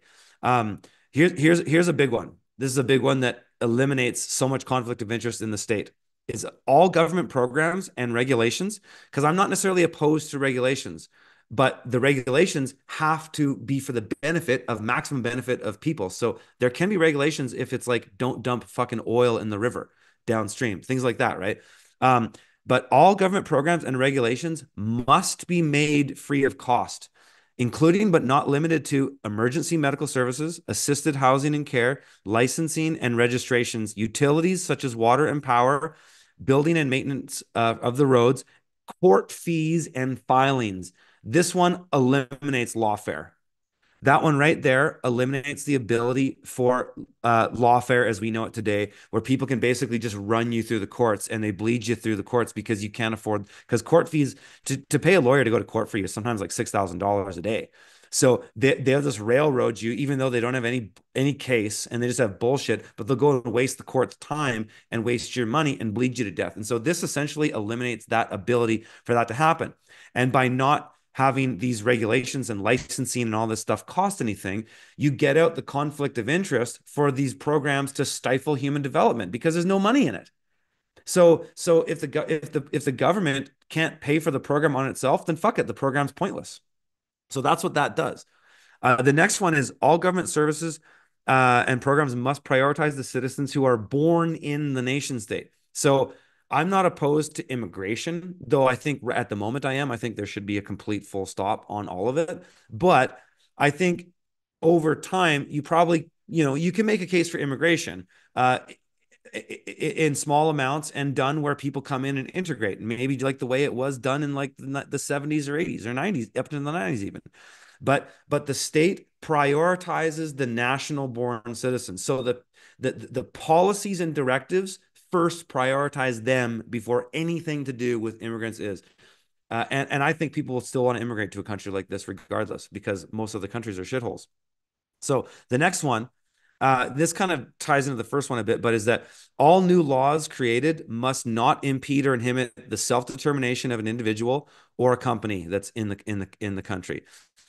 Here's a big one. This is a big one that eliminates so much conflict of interest in the state. Is all government programs and regulations, because I'm not necessarily opposed to regulations, but the regulations have to be for the benefit of maximum benefit of people. So there can be regulations if it's like, don't dump fucking oil in the river downstream, things like that, right? But all government programs and regulations must be made free of cost, including but not limited to emergency medical services, assisted housing and care, licensing and registrations, utilities such as water and power, building and maintenance of the roads, court fees and filings. This one eliminates lawfare. That one right there eliminates the ability for lawfare as we know it today, where people can basically just run you through the courts and they bleed you through the courts because you can't afford, because court fees to pay a lawyer to go to court for you is sometimes like $6,000 a day. So they'll just railroad you, even though they don't have any case and they just have bullshit, but they'll go and waste the court's time and waste your money and bleed you to death. And so this essentially eliminates that ability for that to happen. And by not having these regulations and licensing and all this stuff cost anything, you get out the conflict of interest for these programs to stifle human development because there's no money in it. So if the government can't pay for the program on itself, then fuck it, the program's pointless. So that's what that does. The next one is all government services and programs must prioritize the citizens who are born in the nation state. So I'm not opposed to immigration, though I think at the moment I am. I think there should be a complete full stop on all of it. But I think over time, you probably, you can make a case for immigration. In small amounts and done where people come in and integrate, maybe like the way it was done in like the 70s or 80s or 90s, up to the 90s even. But the state prioritizes the national born citizens. So the policies and directives first prioritize them before anything to do with immigrants is. And I think people will still want to immigrate to a country like this regardless, because most of the countries are shitholes. So the next one, this kind of ties into the first one a bit, but is that all new laws created must not impede or inhibit the self-determination of an individual or a company that's in the country.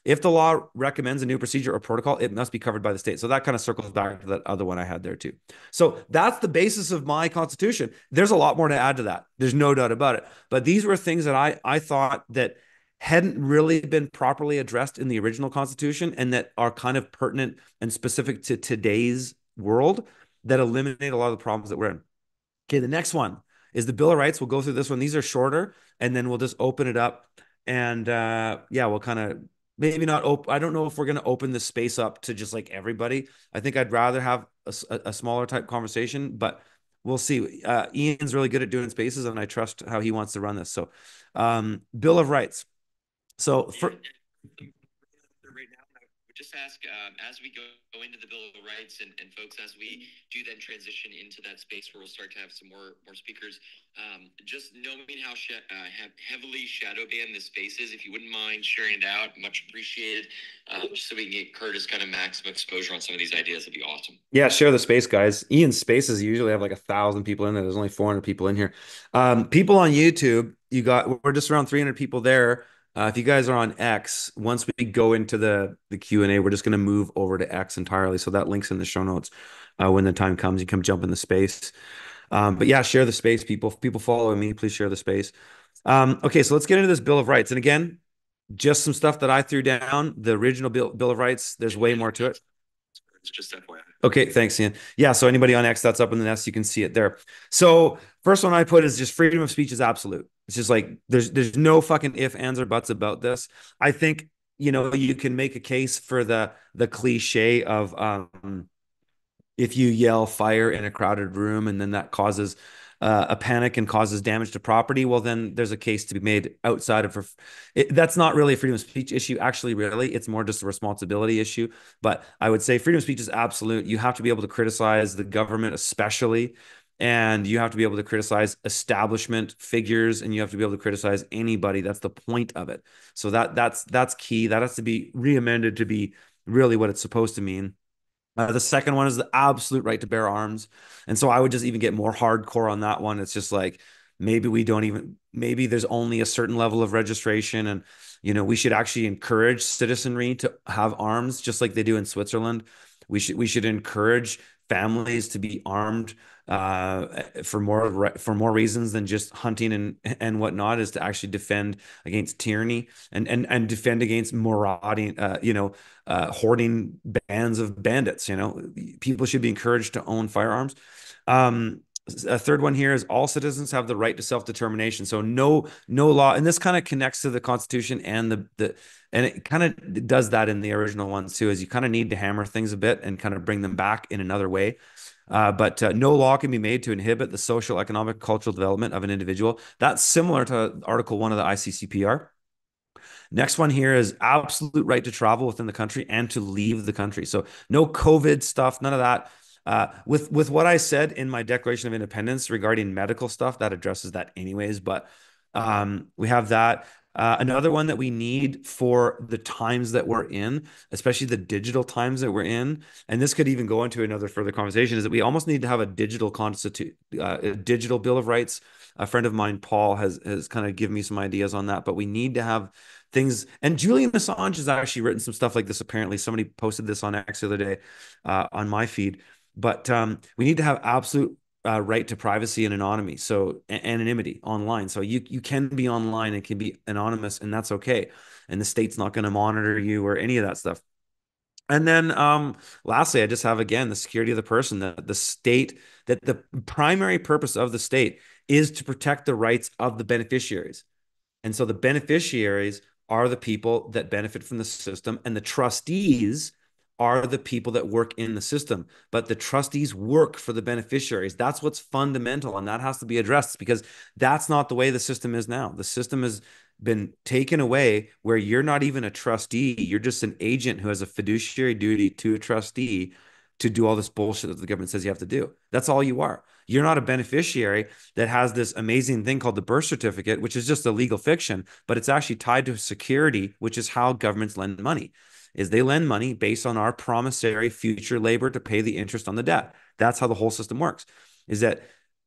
If the law recommends a new procedure or protocol, it must be covered by the state. So that kind of circles back to that other one I had there too. So that's the basis of my constitution. There's a lot more to add to that. There's no doubt about it. But these were things that I thought that hadn't really been properly addressed in the original constitution and that are kind of pertinent and specific to today's world that eliminate a lot of the problems that we're in. Okay, the next one is the Bill of Rights. We'll go through this one. These are shorter, and then we'll just open it up. And yeah, we'll kind of maybe not open. I don't know if we're going to open the space up to just like everybody. I think I'd rather have a smaller type conversation, but we'll see. Ian's really good at doing spaces, and I trust how he wants to run this. So, Bill of Rights. So for right now, I would just ask as we go into the Bill of Rights and folks, as we do then transition into that space where we'll start to have some more speakers, just knowing how heavily shadow banned this space is, if you wouldn't mind sharing it out, much appreciated. Just so we can get Curtis kind of maximum exposure on some of these ideas, it'd be awesome. Yeah, share the space, guys. Ian's spaces usually have like 1,000 people in there. There's only 400 people in here. People on YouTube, we're just around 300 people there. If you guys are on X, once we go into the Q&A, we're just going to move over to X entirely. So that link's in the show notes. When the time comes, you come jump in the space. But yeah, share the space, people. If people following me, please share the space. Okay, so let's get into this Bill of Rights. And again, just some stuff that I threw down. The original Bill of Rights, there's way more to it. It's just FYI. Okay, thanks, Ian. Yeah, so anybody on X that's up in the nest, you can see it there. So first one I put is just freedom of speech is absolute. It's just like there's no fucking if, ands, or buts about this. I think you can make a case for the cliche of if you yell fire in a crowded room and then that causes a panic and causes damage to property, well, then there's a case to be made outside of it. That's not really a freedom of speech issue. Actually, really, it's more just a responsibility issue. But I would say freedom of speech is absolute. You have to be able to criticize the government, especially, and you have to be able to criticize establishment figures, and you have to be able to criticize anybody. That's the point of it. So that's key. That has to be re-amended to be really what it's supposed to mean. The second one is the absolute right to bear arms. And so I would just even get more hardcore on that one. It's just like maybe there's only a certain level of registration. And, we should actually encourage citizenry to have arms just like they do in Switzerland. We should encourage families to be armed for more reasons than just hunting and whatnot, is to actually defend against tyranny and defend against marauding, hoarding bands of bandits. People should be encouraged to own firearms. A third one here is all citizens have the right to self-determination. So no law, and this kind of connects to the Constitution and and it kind of does that in the original ones too, is you kind of need to hammer things a bit and kind of bring them back in another way. But no law can be made to inhibit the social, economic, cultural development of an individual. That's similar to Article 1 of the ICCPR. Next one here is absolute right to travel within the country and to leave the country. So no COVID stuff, none of that. With what I said in my Declaration of Independence regarding medical stuff, that addresses that anyways. But we have that. Another one that we need for the times that we're in, especially the digital times that we're in, and this could even go into another further conversation, is that we almost need to have a digital a digital Bill of Rights. A friend of mine, Paul, has kind of given me some ideas on that, but we need to have things. And Julian Assange has actually written some stuff like this. Apparently, somebody posted this on X the other day on my feed. But we need to have absolute right to privacy and anonymity, so anonymity online. So you can be online and can be anonymous, and that's okay. And the state's not going to monitor you or any of that stuff. And then lastly, I just have again the security of the person, the state, that the primary purpose of the state is to protect the rights of the beneficiaries. And so the beneficiaries are the people that benefit from the system, and the trustees are the people that work in the system. But the trustees work for the beneficiaries. That's what's fundamental, and that has to be addressed because that's not the way the system is now. The system has been taken away where you're not even a trustee. You're just an agent who has a fiduciary duty to a trustee to do all this bullshit that the government says you have to do. That's all you are. You're not a beneficiary that has this amazing thing called the birth certificate, which is just a legal fiction, but it's actually tied to security, which is how governments lend money. Is they lend money based on our promissory future labor to pay the interest on the debt. That's how the whole system works. Is that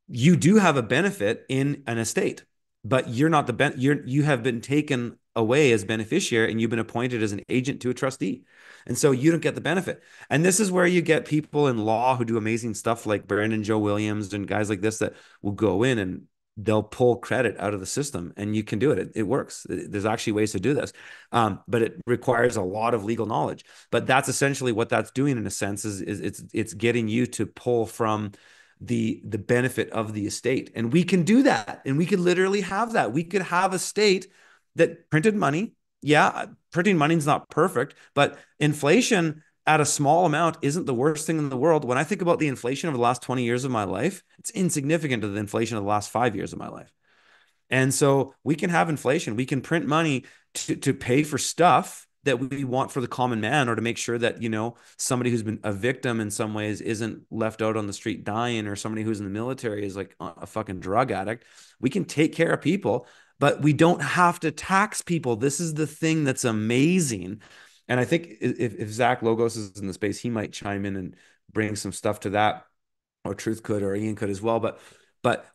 you do have a benefit in an estate, but you're not you have been taken away as beneficiary and you've been appointed as an agent to a trustee. And so you don't get the benefit. And this is where you get people in law who do amazing stuff like Brandon Joe Williams and guys like this that will go in and they'll pull credit out of the system, and you can do it. It works. There's actually ways to do this, but it requires a lot of legal knowledge. But that's essentially what that's doing in a sense is it's getting you to pull from the benefit of the estate, and we can do that, and we could literally have that. We could have a state that printed money. Yeah, printing money is not perfect, but inflation at a small amount isn't the worst thing in the world. When I think about the inflation over the last 20 years of my life, it's insignificant to the inflation of the last 5 years of my life. And so we can have inflation. We can print money to pay for stuff that we want for the common man, or to make sure that, somebody who's been a victim in some ways isn't left out on the street dying, or somebody who's in the military is like a fucking drug addict. We can take care of people, but we don't have to tax people. This is the thing that's amazing. And I think if Zach Logos is in the space, he might chime in and bring some stuff to that, or Truth could, or Ian could as well. But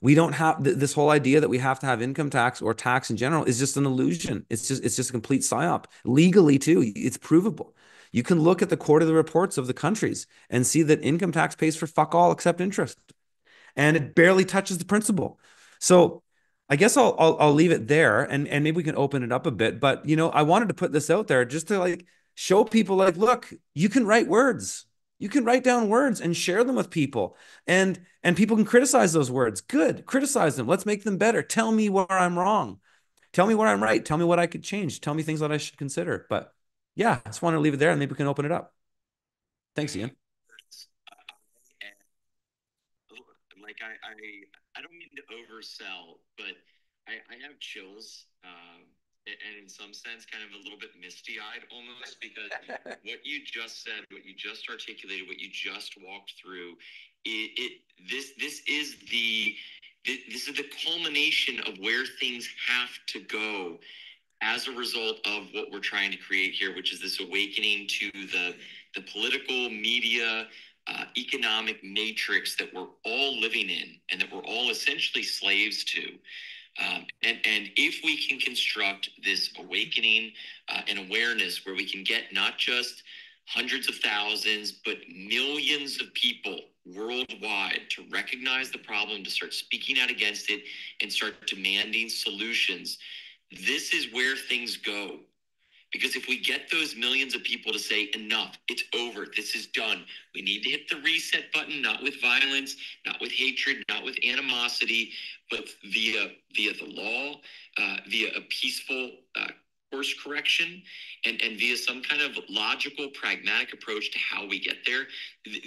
we don't have this whole idea that we have to have income tax or tax in general is just an illusion. It's just a complete psyop. Legally too, it's provable. You can look at the quarterly reports of the countries and see that income tax pays for fuck all except interest, and it barely touches the principal. So I guess I'll leave it there, and maybe we can open it up a bit. But I wanted to put this out there just to like show people, like, look, you can write words. You can write down words and share them with people. And people can criticize those words. Good. Criticize them. Let's make them better. Tell me where I'm wrong. Tell me where I'm right. Tell me what I could change. Tell me things that I should consider. But yeah, I just want to leave it there and maybe we can open it up. Thanks, Ian. Like I don't mean to oversell, but I have chills, and in some sense, kind of a little bit misty-eyed almost, because what you just said, what you just articulated, what you just walked through, this is the culmination of where things have to go as a result of what we're trying to create here, which is this awakening to the political media, economic matrix that we're all living in and that we're all essentially slaves to. And if we can construct this awakening and awareness where we can get not just hundreds of thousands, but millions of people worldwide to recognize the problem, to start speaking out against it, and start demanding solutions, this is where things go. Because if we get those millions of people to say, enough, it's over, this is done, we need to hit the reset button, not with violence, not with hatred, not with animosity, but via the law, via a peaceful course correction, and via some kind of logical, pragmatic approach to how we get there.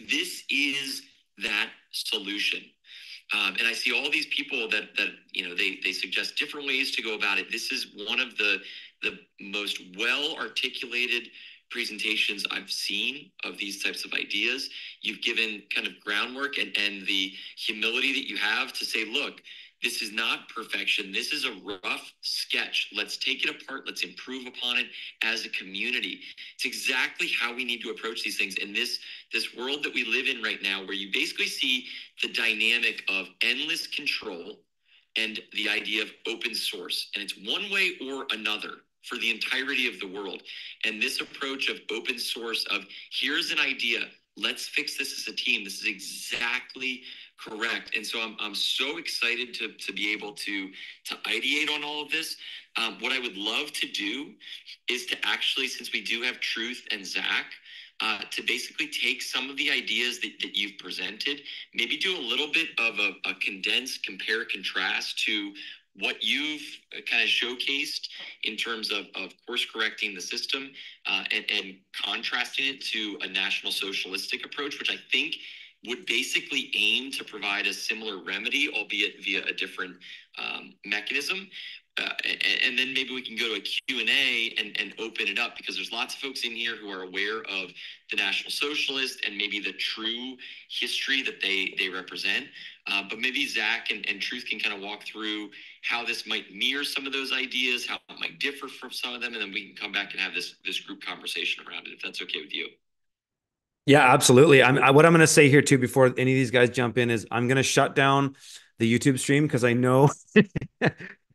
This is that solution. And I see all these people that they suggest different ways to go about it. This is one of the the most well articulated presentations I've seen of these types of ideas. You've given kind of groundwork and the humility that you have to say, look, this is not perfection. This is a rough sketch. Let's take it apart. Let's improve upon it as a community. It's exactly how we need to approach these things in this world that we live in right now, where you basically see the dynamic of endless control and the idea of open source. And it's one way or another for the entirety of the world. And this approach of open source, of here's an idea, let's fix this as a team. This is exactly correct. And so I'm so excited to be able to ideate on all of this. What I would love to do is to actually, since we do have Truth and Zach, to basically take some of the ideas that you've presented, maybe do a little bit of a condensed compare contrast to what you've kind of showcased in terms of course correcting the system, and contrasting it to a national socialistic approach, which I think would basically aim to provide a similar remedy, albeit via a different mechanism. And then maybe we can go to a Q&A and open it up, because there's lots of folks in here who are aware of the National Socialist and maybe the true history that they represent. But maybe Zach and Truth can kind of walk through how this might mirror some of those ideas, how it might differ from some of them, and then we can come back and have this group conversation around it, if that's okay with you. Yeah, absolutely. What I'm going to say here too, before any of these guys jump in, is I'm going to shut down the YouTube stream, because I know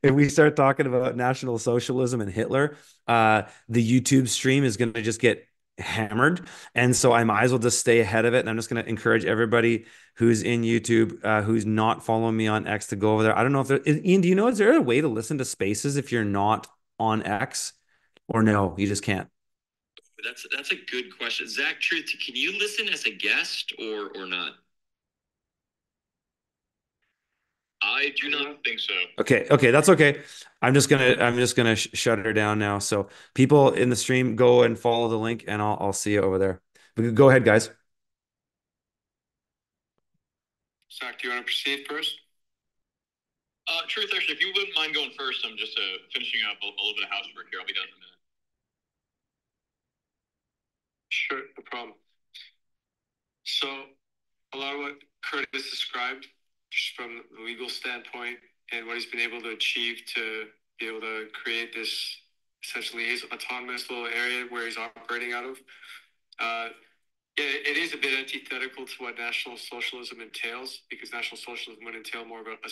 if we start talking about National Socialism and Hitler, the YouTube stream is going to just get hammered. And so I might as well just stay ahead of it. And I'm just going to encourage everybody who's in YouTube, who's not following me on X, to go over there. I don't know if Ian, do you know, is there a way to listen to spaces if you're not on X, or no, you just can't? That's a good question. Zach, Truth, can you listen as a guest or not? I do not think so. Okay, that's okay. I'm just gonna shut her down now. So people in the stream, go and follow the link, and I'll see you over there. But go ahead, guys. Zach, do you want to proceed first? Truth, actually, if you wouldn't mind going first, I'm just finishing up a little bit of housework here. I'll be done in a minute. Sure, no problem. So a lot of what Curtis described, just from the legal standpoint and what he's been able to achieve to be able to create this essentially his autonomous little area where he's operating out of, it is a bit antithetical to what National Socialism entails, because National Socialism would entail more of a